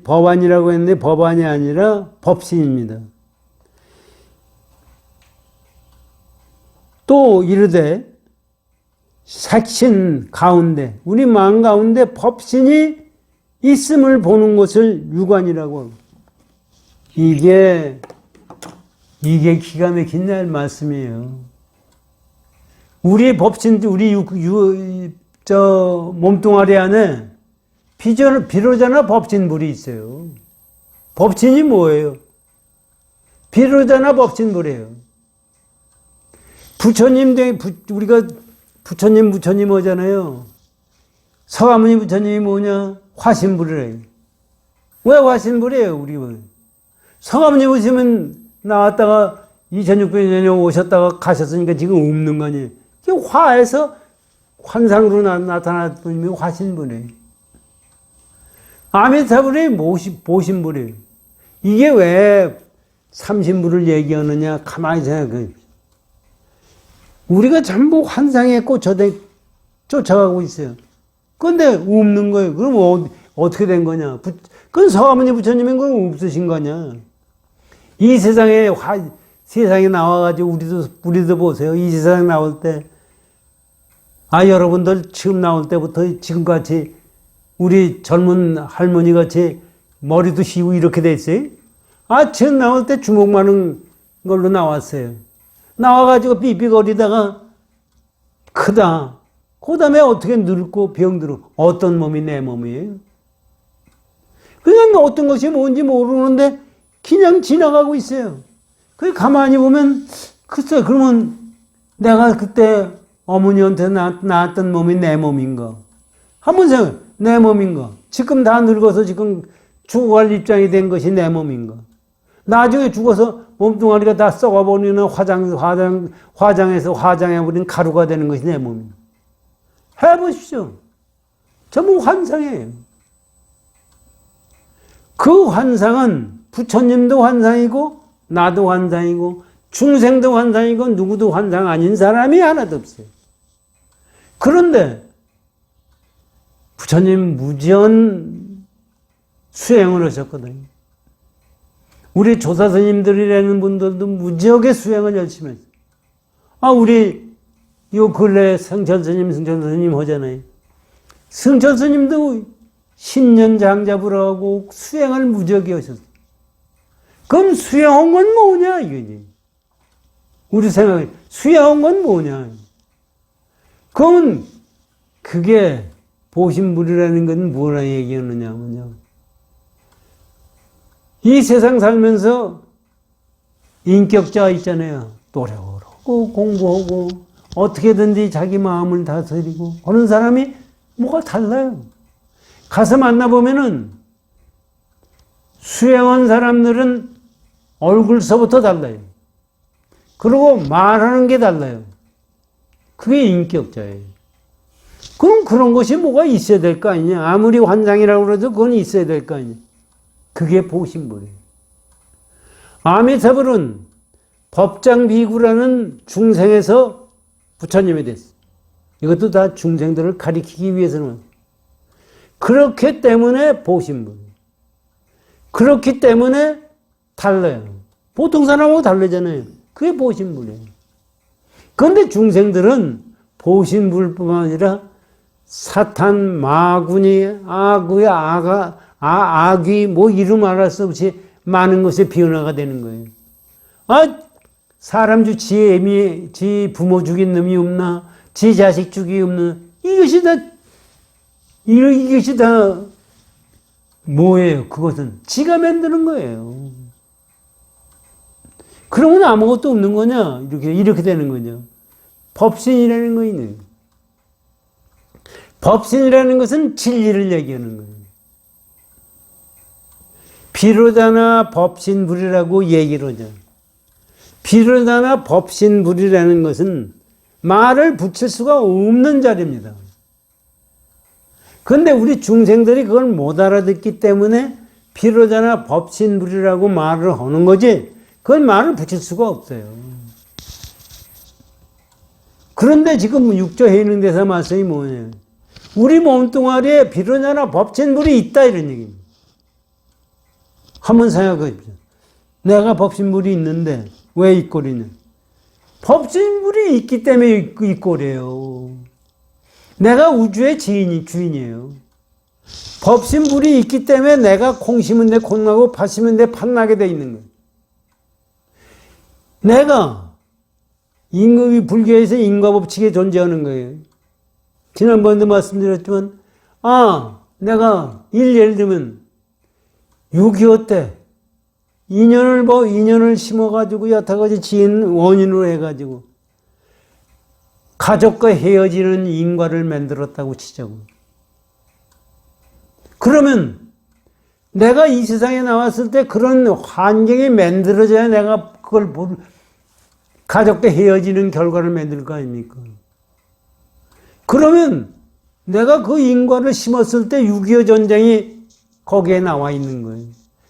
법안이라고 했는데 법안이 아니라 법신입니다. 또 이르되 색신 가운데, 우리 마음 가운데 법신이 있음을 보는 것을 유관이라고 하고, 이게 기가 막힌 말씀이에요. 우리 법신, 우리 몸뚱아리 안에 비로자나 법신불이 있어요. 법신이 뭐예요? 비로자나 법신불이에요. 우리가 부처님 하잖아요. 서가모니 부처님이 뭐냐? 화신불이래요. 왜 화신불이에요, 우리? 서가모니 보시면 나왔다가 2600년에 오셨다가 가셨으니까 지금 없는 거 아니에요. 화에서 환상으로 나타났던 분이 화신불이에요. 아미타불이 보신불이에요. 이게 왜 삼신불을 얘기하느냐? 가만히 생각해. 우리가 전부 환상에 쫓아가고 있어요. 그런데 없는 거예요. 그럼 어떻게 된 거냐? 그건 서가모니 부처님은 그건 없으신 거냐? 이 세상에 나와가지고 우리도 보세요. 이 세상에 나올 때, 여러분들 처음 나올 때부터 지금같이 우리 젊은 할머니 같이 머리도 휘고 이렇게 됐어요. 처음 나올 때 주먹 많은 걸로 나왔어요. 나와가지고 삐삐거리다가 크다. 그 다음에 어떻게 늙고 병들어. 어떤 몸이 내 몸이에요? 그냥 어떤 것이 뭔지 모르는데 그냥 지나가고 있어요. 그 가만히 보면, 글쎄, 그러면 내가 그때 어머니한테 낳았던 몸이 내 몸인가? 한번 생각해. 내 몸인가? 지금 다 늙어서 지금 죽어갈 입장이 된 것이 내 몸인가? 나중에 죽어서 몸뚱아리가 다 썩어버리는 화장해서 화장해버린 가루가 되는 것이 내 몸인가? 해보십시오. 전부 환상이에요. 그 환상은 부처님도 환상이고 나도 환상이고 중생도 환상이고 누구도 환상 아닌 사람이 하나도 없어요. 그런데 부처님 무지한 수행을 하셨거든요. 우리 조사스님들이라는 분들도 무지하게 수행을 열심히 했어요. 우리 요 근래 승천스님 하잖아요. 승천스님도 신년 장잡을 하고 수행을 무지하게 하셨어요. 그럼 수행한 건 뭐냐 이거지. 우리 생각에 수행한 건 뭐냐. 그럼 그게 보신불이라는 건 뭐라 얘기하느냐면요. 이 세상 살면서 인격자 있잖아요. 노력하고 공부하고 어떻게든지 자기 마음을 다스리고 하는 사람이 뭐가 달라요. 가서 만나보면은 수행한 사람들은 얼굴서부터 달라요. 그리고 말하는 게 달라요. 그게 인격자예요. 그럼 그런 것이 뭐가 있어야 될 거 아니냐. 아무리 환상이라고 그래도 그건 있어야 될 거 아니냐. 그게 보신불이에요. 아미타불은 법장비구라는 중생에서 부처님이 됐어요. 이것도 다 중생들을 가리키기 위해서는. 그렇기 때문에 보신불. 그렇기 때문에 달라요. 보통 사람하고 다르잖아요. 그게 보신불이에요. 그런데 중생들은 보신불뿐만 아니라 사탄, 마구니, 악귀, 뭐 이름 알할 수 없이 많은 것에 변화가 되는 거예요. 사람 지 부모 죽인 놈이 없나? 지 자식 죽이 없나? 이것이 다 뭐예요? 그것은 지가 만드는 거예요. 그러면 아무것도 없는 거냐? 이렇게 되는 거냐? 법신이라는 거 있는. 법신이라는 것은 진리를 얘기하는 거예요. 비로자나 법신불이라고 얘기를 하죠. 비로자나 법신불이라는 것은 말을 붙일 수가 없는 자리입니다. 그런데 우리 중생들이 그걸 못 알아듣기 때문에 비로자나 법신불이라고 말을 하는 거지, 그건 말을 붙일 수가 없어요. 그런데 지금 육조해능대사 말씀이 뭐냐면, 우리 몸뚱아리에 비로자나 법신불이 있다, 이런 얘기입니다. 한번 생각해 보십시오. 내가 법신불이 있는데 왜 이 꼴이냐? 법신불이 있기 때문에 이 꼴이에요. 내가 우주의 주인이에요. 법신불이 있기 때문에 내가 콩 심은 데 콩나고 팥 심은 데 팥나게 돼 있는 거예요. 내가 임금이 불교에서 인과법칙에 존재하는 거예요. 지난번에도 말씀드렸지만 내가 예를 들면 6.25 때 인연을 심어가지고 여타가지 지은 원인으로 해가지고 가족과 헤어지는 인과를 만들었다고 치자고. 그러면 내가 이 세상에 나왔을 때 그런 환경이 만들어져야 내가 그걸 가족과 헤어지는 결과를 만들 거 아닙니까? 그러면 내가 그 인과를 심었을 때 6.25 전쟁이 거기에 나와 있는 거예요.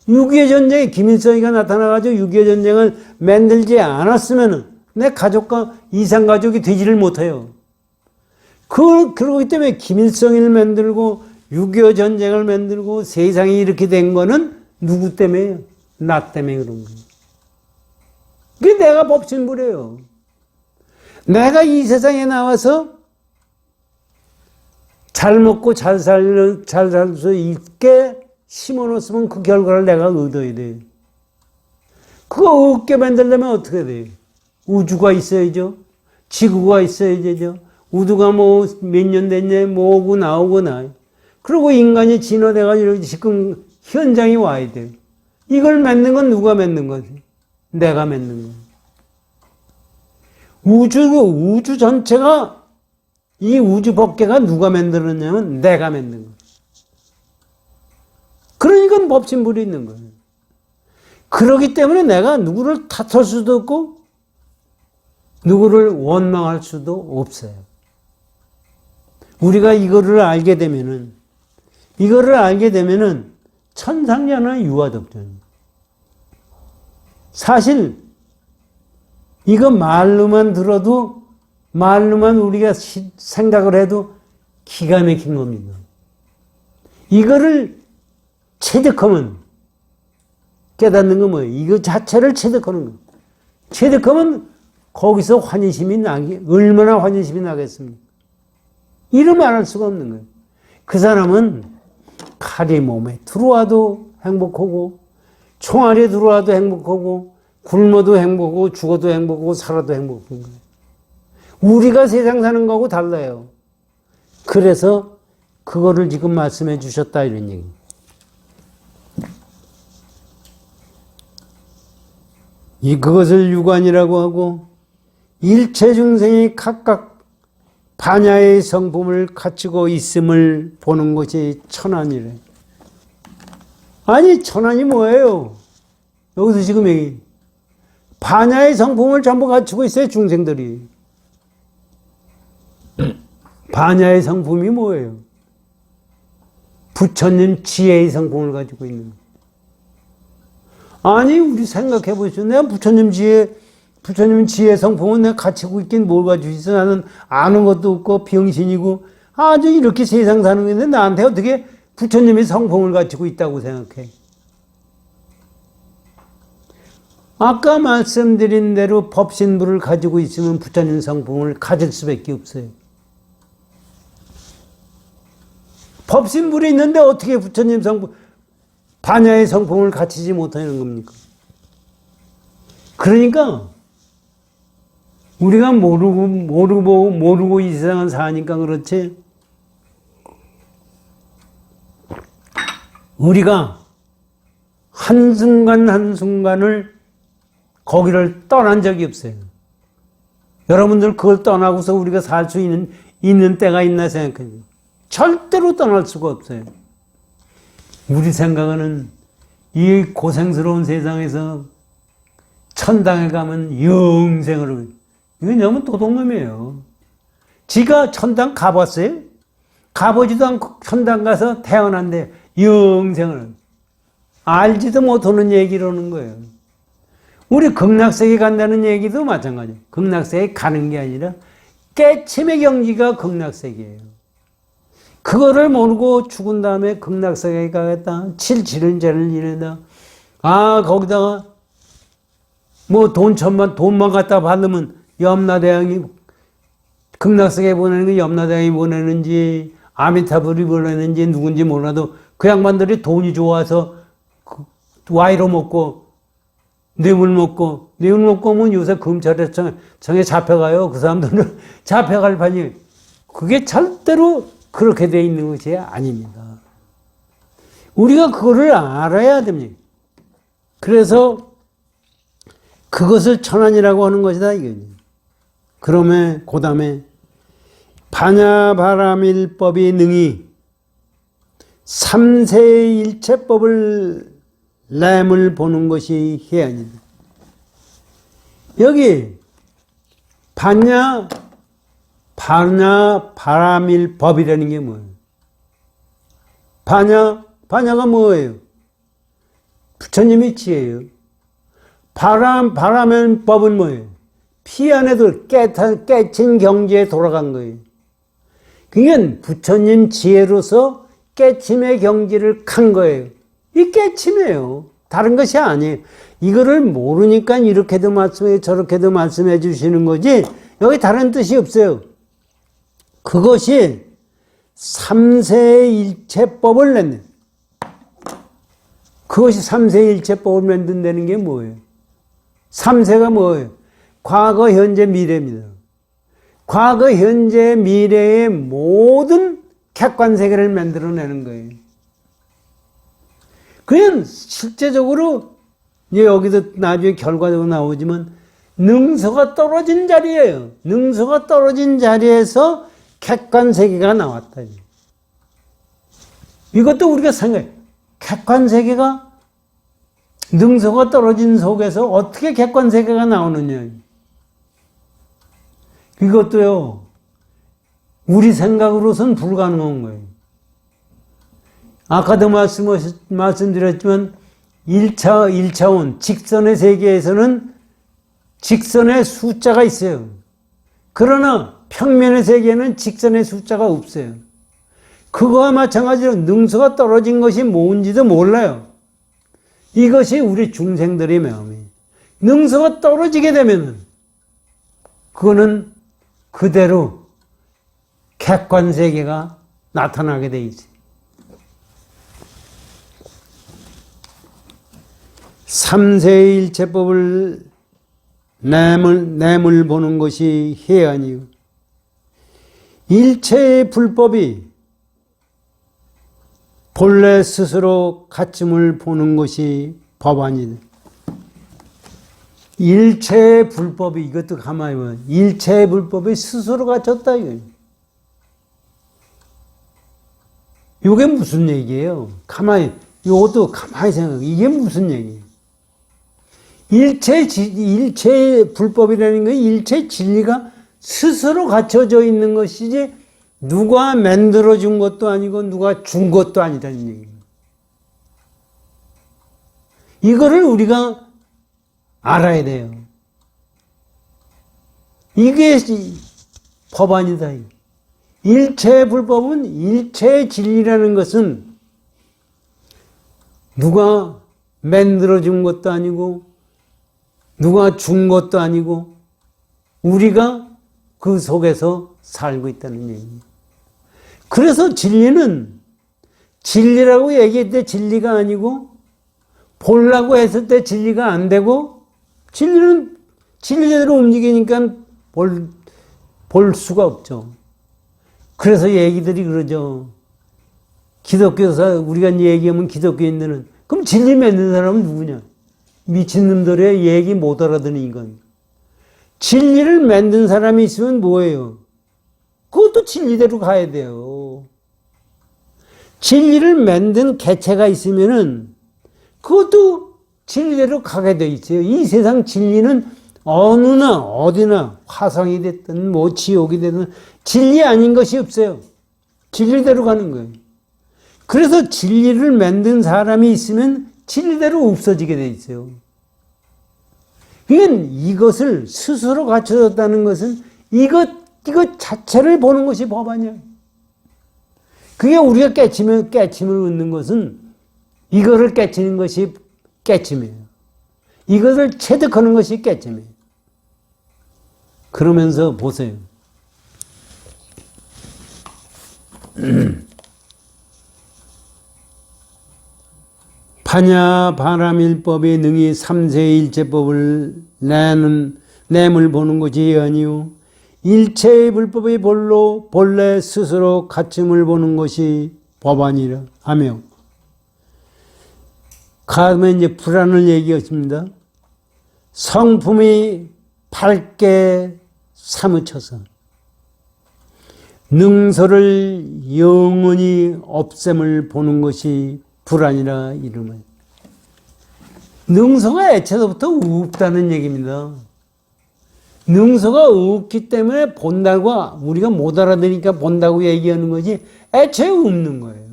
6.25 전쟁에 김일성이가 나타나가지고 6.25 전쟁을 만들지 않았으면 내 가족과 이상가족이 되지를 못해요. 그러기 때문에 김일성을 만들고 6.25 전쟁을 만들고 세상이 이렇게 된 거는 누구 때문에요? 나 때문에 그런 거예요. 그게 내가 법신불이에요. 내가 이 세상에 나와서 잘 먹고 잘 살 수 있게 심어놓으면 그 결과를 내가 얻어야 돼. 그거 얻게 만들려면 어떻게 돼? 우주가 있어야죠. 지구가 있어야 되죠. 우주가 뭐 몇 년 됐냐, 뭐고 나오고 나요. 그리고 인간이 진화돼가지고 지금 현장이 와야 돼요. 이걸 만든 건 누가 만든 거지? 내가 만든 거. 우주 전체가 이 우주 법계가 누가 만들었냐면 내가 만든 거예요. 그러니까 법신불이 있는 거예요. 그렇기 때문에 내가 누구를 탓할 수도 없고 누구를 원망할 수도 없어요. 우리가 이거를 알게 되면은 천상천하 유화덕전. 사실 이거 말로만 들어도 말로만 우리가 생각을 해도 기가 막힌 겁니다. 이거를 체득하면 깨닫는 건 뭐예요? 이거 자체를 체득하는 거예요. 체득하면 거기서 환희심이 얼마나 환희심이 나겠습니까? 이루 말할 수가 없는 거예요. 그 사람은 칼이 몸에 들어와도 행복하고 총알이 들어와도 행복하고 굶어도 행복하고 죽어도 행복하고 살아도 행복한 거예요. 우리가 세상 사는 거하고 달라요. 그래서 그거를 지금 말씀해 주셨다 이런 얘기입니다. 그것을 유관이라고 하고 일체 중생이 각각 반야의 성품을 갖추고 있음을 보는 것이 천안이래. 아니 천안이 뭐예요? 여기서 지금 얘기 반야의 성품을 전부 갖추고 있어요. 중생들이. 반야의 성품이 뭐예요? 부처님 지혜의 성품을 가지고 있는 거예요. 아니 우리 생각해 보시죠. 내가 부처님 지혜 성품은 내가 갖추고 있긴 뭘 가지고 있어. 나는 아는 것도 없고 병신이고 아주 이렇게 세상 사는 건데 나한테 어떻게 부처님의 성품을 갖추고 있다고 생각해. 아까 말씀드린 대로 법신불을 가지고 있으면 부처님 성품을 가질 수밖에 없어요. 법신불이 있는데 어떻게 부처님 성품, 반야의 성품을 갖추지 못하는 겁니까? 그러니까 우리가 모르고 이 세상을 사니까 그렇지. 우리가 한순간 한순간을 거기를 떠난 적이 없어요. 여러분들 그걸 떠나고서 우리가 살 수 있는 때가 있나 생각해요. 절대로 떠날 수가 없어요. 우리 생각은 이 고생스러운 세상에서 천당에 가면 영생을, 이건 너무 도둑놈이에요. 지가 천당 가봤어요? 가보지도 않고 천당 가서 태어난데 영생을 알지도 못하는 얘기를 하는 거예요. 우리 극락세계 간다는 얘기도 마찬가지예요. 극락세계 가는 게 아니라 깨침의 경지가 극락세계예요. 그거를 모르고 죽은 다음에 극락세계에 가겠다. 7칠은 죄를 지내다. 거기다가 뭐 돈만 갖다 받으면 염라대왕이 극락세계 보내는 게 염라대왕이 보내는지 아미타불이 보내는지 누군지 몰라도 그 양반들이 돈이 좋아서 와이로 먹고 뇌물 먹고 오면 요새 검찰청에 잡혀가요. 그 사람들은 잡혀갈 판이 그게 절대로 그렇게 돼 있는 것이 아닙니다. 우리가 그거를 알아야 됩니다. 그래서 그것을 천안이라고 하는 것이다 이거지. 그러면 그 다음에 반야바라밀법이 능히 삼세일체법을 램을 보는 것이 해안이다. 여기 반야바라밀법이라는 게 뭐예요? 반야가 뭐예요? 부처님의 지혜예요. 바라밀법은 뭐예요? 피 안에도 깨친 경지에 돌아간 거예요. 그러니까 부처님 지혜로서 깨침의 경지를 간 거예요. 이 깨침이에요. 다른 것이 아니에요. 이거를 모르니까 이렇게도 말씀해 저렇게도 말씀해 주시는 거지 여기 다른 뜻이 없어요. 그것이 삼세일체법을 냈네. 그것이 삼세일체법을 만든다는 게 뭐예요? 삼세가 뭐예요? 과거, 현재, 미래입니다. 과거, 현재, 미래의 모든 객관세계를 만들어내는 거예요. 그냥 실제적으로 여기도 나중에 결과적으로 나오지만 능서가 떨어진 자리예요. 능서가 떨어진 자리에서 객관세계가 나왔다. 이것도 우리가 생각해. 객관세계가 능서가 떨어진 속에서 어떻게 객관세계가 나오느냐. 이것도요, 우리 생각으로선 불가능한 거예요. 아까도 말씀드렸지만 1차원 직선의 세계에서는 직선의 숫자가 있어요. 그러나 평면의 세계에는 직선의 숫자가 없어요. 그거와 마찬가지로 능서가 떨어진 것이 뭔지도 몰라요. 이것이 우리 중생들의 마음이에요. 능서가 떨어지게 되면 그거는 그대로 객관세계가 나타나게 돼 있어요. 삼세일체법을 내물 보는 것이 해안이요. 일체의 불법이 본래 스스로 갖춤을 보는 것이 법아니다. 일체의 불법이 이것도 가만히 보면 일체의 불법이 스스로 갖췄다 이거예요. 이게 무슨 얘기예요? 이것도 가만히 생각해. 이게 무슨 얘기예요? 일체의 불법이라는 건 일체의 진리가 스스로 갖춰져 있는 것이지 누가 만들어준 것도 아니고 누가 준 것도 아니라는 얘기입니다. 이거를 우리가 알아야 돼요. 이게 법아니다. 일체의 불법은 일체의 진리라는 것은 누가 만들어준 것도 아니고 누가 준 것도 아니고 우리가 그 속에서 살고 있다는 얘기입니다. 그래서 진리는 진리라고 얘기할 때 진리가 아니고 보려고 했을 때 진리가 안 되고 진리는 진리대로 움직이니까 볼 수가 없죠. 그래서 얘기들이 그러죠. 기독교사 우리가 얘기하면 기독교인들은 그럼 진리 맺는 사람은 누구냐? 미친놈들의 얘기 못 알아듣는 인간. 진리를 만든 사람이 있으면 뭐예요? 그것도 진리대로 가야 돼요. 진리를 만든 개체가 있으면은 그것도 진리대로 가게 돼 있어요. 이 세상 진리는 어느나 어디나 화성이 됐든 뭐 지옥이 됐든 진리 아닌 것이 없어요. 진리대로 가는 거예요. 그래서 진리를 만든 사람이 있으면 진리대로 없어지게 돼 있어요. 그러니까 이것을 스스로 갖춰졌다는 것은 이것 자체를 보는 것이 법 아니야. 그게 우리가 깨침을 얻는 것은 이거를 깨치는 것이 깨침이에요. 이것을 체득하는 것이 깨침이에요. 그러면서 보세요. 파냐 바람일법이 능히 삼세일체법을 내물 보는 것이 아니요 일체의 불법이 본래 스스로 갖춤을 보는 것이 법아니라 하며, 가면 이제 불안을 얘기했습니다. 성품이 밝게 사무쳐서 능소를 영원히 없앰을 보는 것이 불안이라 이름을. 능소가 애초부터 없다는 얘기입니다. 능소가 없기 때문에 본다고, 우리가 못 알아들으니까 본다고 얘기하는 거지 애초에 없는 거예요.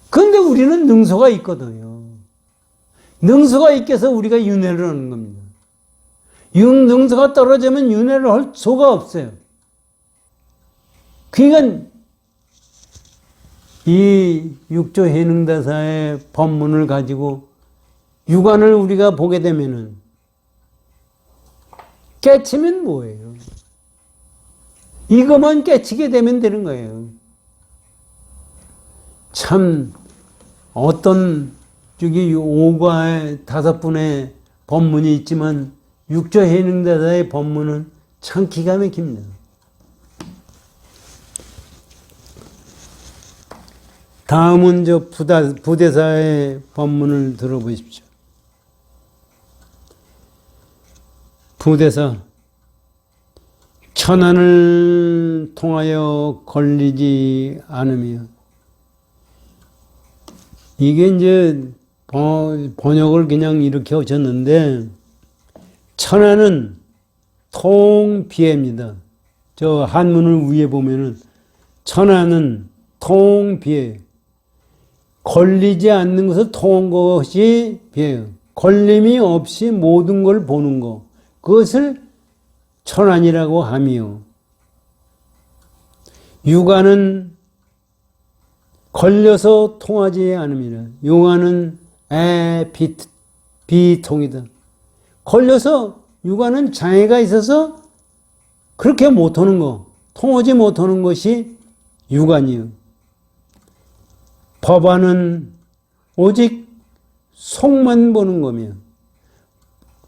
그런데 우리는 능소가 있거든요. 능소가 있게서 우리가 윤회를 하는 겁니다. 능소가 떨어지면 윤회를 할 수가 없어요. 그러니까 이 육조 해능다사의 법문을 가지고 육안을 우리가 보게 되면은 깨치면 뭐예요? 이것만 깨치게 되면 되는 거예요. 참 어떤 저기 오과의 5분의 법문이 있지만 육조 해능다사의 법문은 참 기가 막힙니다. 다음은 저 부대사의 법문을 들어보십시오. 부대사. 천안을 통하여 걸리지 않으며. 이게 이제 번역을 그냥 이렇게 하셨는데, 천안은 통비해입니다. 저 한문을 위에 보면은 천안은 통비해. 걸리지 않는 것을 통한 것이 비해요. 걸림이 없이 모든 걸 보는 것. 그것을 천안이라고 하며, 육안은 걸려서 통하지 않음이라. 육안은 비통이다. 걸려서 육안은 장애가 있어서 그렇게 못하는 거, 통하지 못하는 것이 육안이요. 법안은 오직 속만 보는 거며,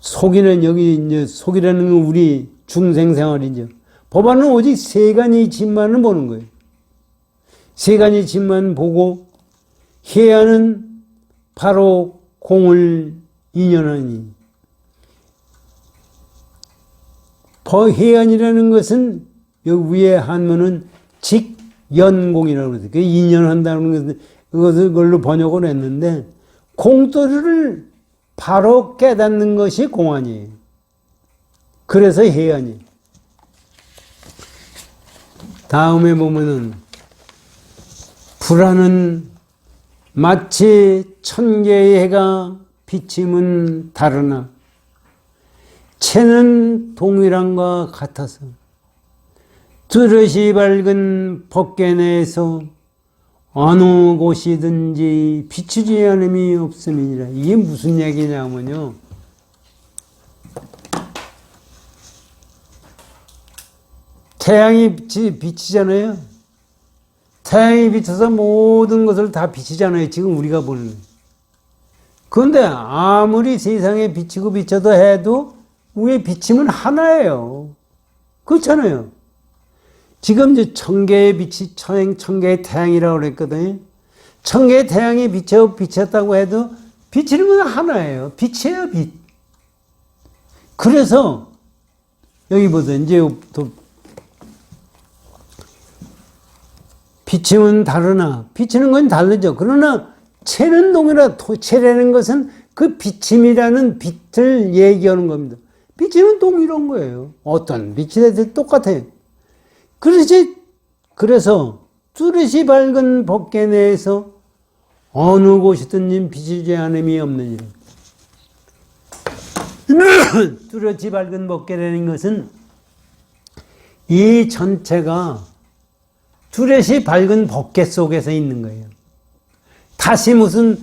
속이는 여기 이제 속이라는 건 우리 중생 생활이죠. 법안은 오직 세간의 집만을 보는 거예요. 세간의 집만 보고, 해야는 바로 공을 인연하니. 해안이라는 것은 여기 위에 한문은 직연공이라고 그러죠. 그 인연한다는 것은 그걸로 번역을 했는데, 공도를 바로 깨닫는 것이 공안이에요. 그래서 해안이. 다음에 보면은, 불안은 마치 천개의 해가 비침은 다르나, 채는 동일함과 같아서, 뚜렷이 밝은 법계 내에서 어느 곳이든지 비추지 않음이 없음이니라. 이게 무슨 얘기냐면요, 태양이 비치잖아요. 태양이 비쳐서 모든 것을 다 비치잖아요. 지금 우리가 보는. 그런데 아무리 세상에 비치고 비쳐도 해도 위에 비침은 하나예요. 그렇잖아요. 지금 이제 천개의 빛이 천개의 태양이라고 그랬거든요. 천개의 태양이 비쳤다고 해도 비치는 건 하나예요. 빛이에요, 빛. 그래서 여기 보세요. 이제 또 비침은 다르나, 비치는 건 다르죠. 그러나 채는 동일하. 채라는 것은 그 비침이라는 빛을 얘기하는 겁니다. 비치는 동일한 거예요. 어떤 빛이라도 똑같아요. 그래서 뚜렷이 밝은 법계 내에서 어느 곳이든지 비치지 않음이 없느니라. 뚜렷이 밝은 법계라는 것은 이 전체가 뚜렷이 밝은 법계 속에서 있는 거예요. 다시 무슨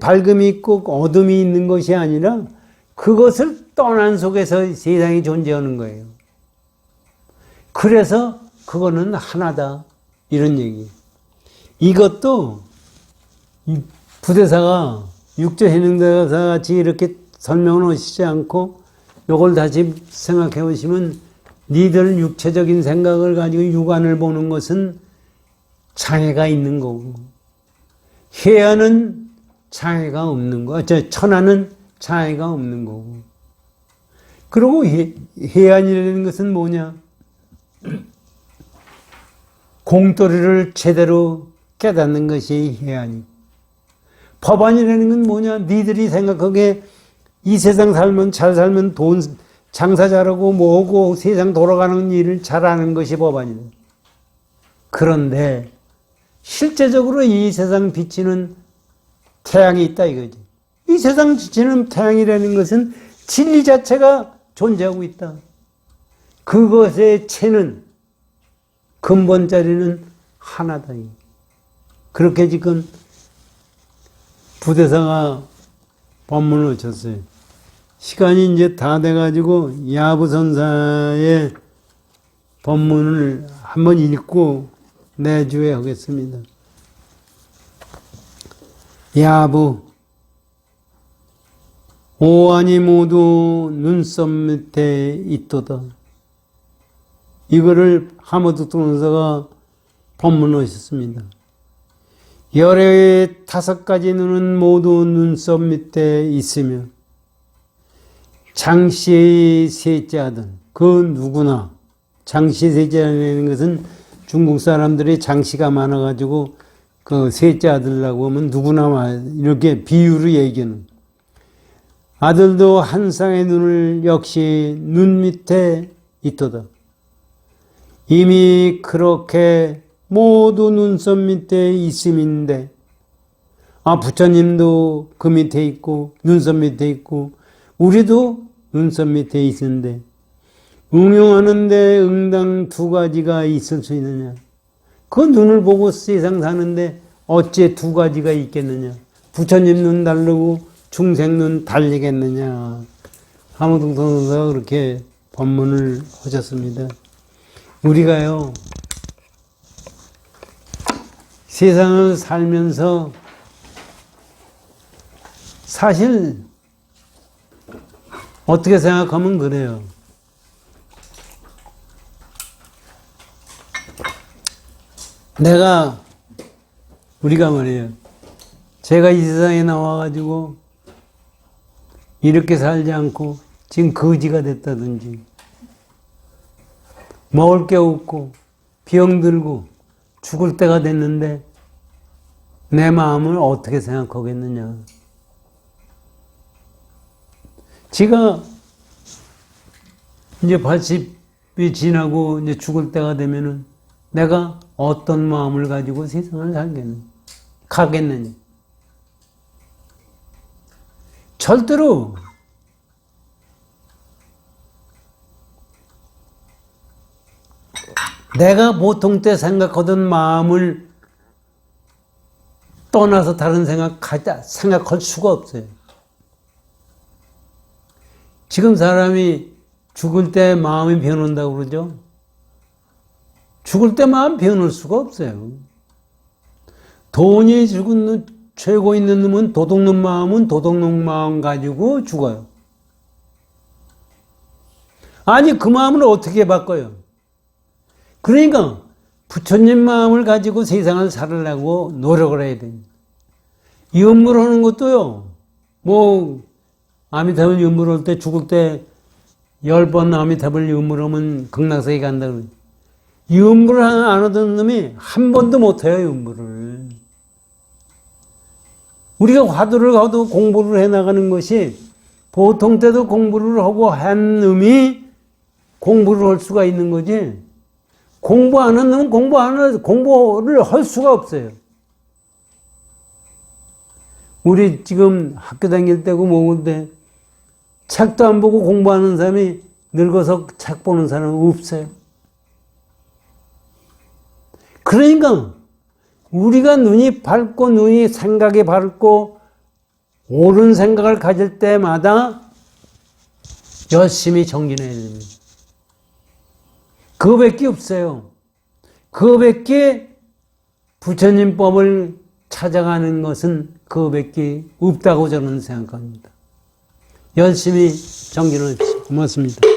밝음이 있고 어둠이 있는 것이 아니라 그것을 떠난 속에서 세상이 존재하는 거예요. 그래서 그거는 하나다. 이런 얘기. 이것도 이 부대사가 육조해능대사 같이 이렇게 설명을 하시지 않고 요걸 다시 생각해 보시면 니들 육체적인 생각을 가지고 육안을 보는 것은 장애가 있는 거고 해야는 장애가 없는 거, 천하는 장애가 없는 거고. 그리고 해안이라는 것은 뭐냐? 공도리를 제대로 깨닫는 것이 해안이. 법안이라는 건 뭐냐? 니들이 생각하기에 이 세상 살면 잘 살면 돈 장사 잘하고 뭐하고 세상 돌아가는 일을 잘하는 것이 법안이다. 그런데 실제적으로 이 세상 비치는 태양이 있다 이거지. 이 세상 비치는 태양이라는 것은 진리 자체가 존재하고 있다. 그것의 체는 근본 자리는 하나다. 그렇게 지금 부대사가 법문을 쳤어요. 시간이 이제 다 돼가지고 야부선사의 법문을 한번 읽고 내주에 하겠습니다. 야부 오한이 모두 눈썹 밑에 있도다. 이거를 하모득동사가 법문하셨습니다. 열의 5가지 눈은 모두 눈썹 밑에 있으며 장시 셋째 아들, 그 누구나, 장시 셋째라는 것은 중국 사람들이 장시가 많아가지고 그 셋째 아들이라고 하면 누구나 이렇게 비유로 얘기하는. 아들도 한 쌍의 눈을 역시 눈 밑에 있도다. 이미 그렇게 모두 눈썹 밑에 있음인데, 부처님도 그 밑에 있고 눈썹 밑에 있고 우리도 눈썹 밑에 있는데 응용하는데 응당 2가지가 있을 수 있느냐? 그 눈을 보고 세상 사는데 어째 2가지가 있겠느냐? 부처님 눈 다르고 중생 눈 달리겠느냐? 하모동선사가 그렇게 법문을 하셨습니다. 우리가요, 세상을 살면서 사실 어떻게 생각하면 그래요. 우리가 말이에요. 제가 이 세상에 나와가지고 이렇게 살지 않고 지금 거지가 됐다든지, 먹을 게 없고 병들고 죽을 때가 됐는데 내 마음을 어떻게 생각하겠느냐. 지가 이제 80이 지나고 이제 죽을 때가 되면은 내가 어떤 마음을 가지고 세상을 가겠느냐. 절대로 내가 보통 때 생각하던 마음을 떠나서 다른 생각할 수가 없어요. 지금 사람이 죽을 때 마음이 변한다고 그러죠? 죽을 때 마음 변할 수가 없어요. 돈이 최고 있는 놈은 도둑놈 마음은 도둑놈 마음 가지고 죽어요. 아니, 그 마음을 어떻게 바꿔요? 그러니까 부처님 마음을 가지고 세상을 살으려고 노력을 해야 됩니다. 염불하는 것도요, 아미타불 염불할 때 죽을 때 10번 아미타불 염불하면 극락세계 간다 그러죠. 염불을 안 하던 놈이 한 번도 못 해요, 염불을. 우리가 화두를 하도 공부를 해 나가는 것이 보통 때도 공부를 하고 한 놈이 공부를 할 수가 있는 거지. 공부 안 하는 놈은 공부를 할 수가 없어요. 우리 지금 학교 다닐 때고 먹을 때 책도 안 보고 공부하는 사람이 늙어서 책 보는 사람은 없어요. 그러니까 우리가 눈이 밝고 눈이 생각이 밝고 옳은 생각을 가질 때마다 열심히 정진해야 됩니다. 그거밖에 없어요. 그거밖에 부처님 법을 찾아가는 것은 그거밖에 없다고 저는 생각합니다. 열심히 정진하십시오. 고맙습니다.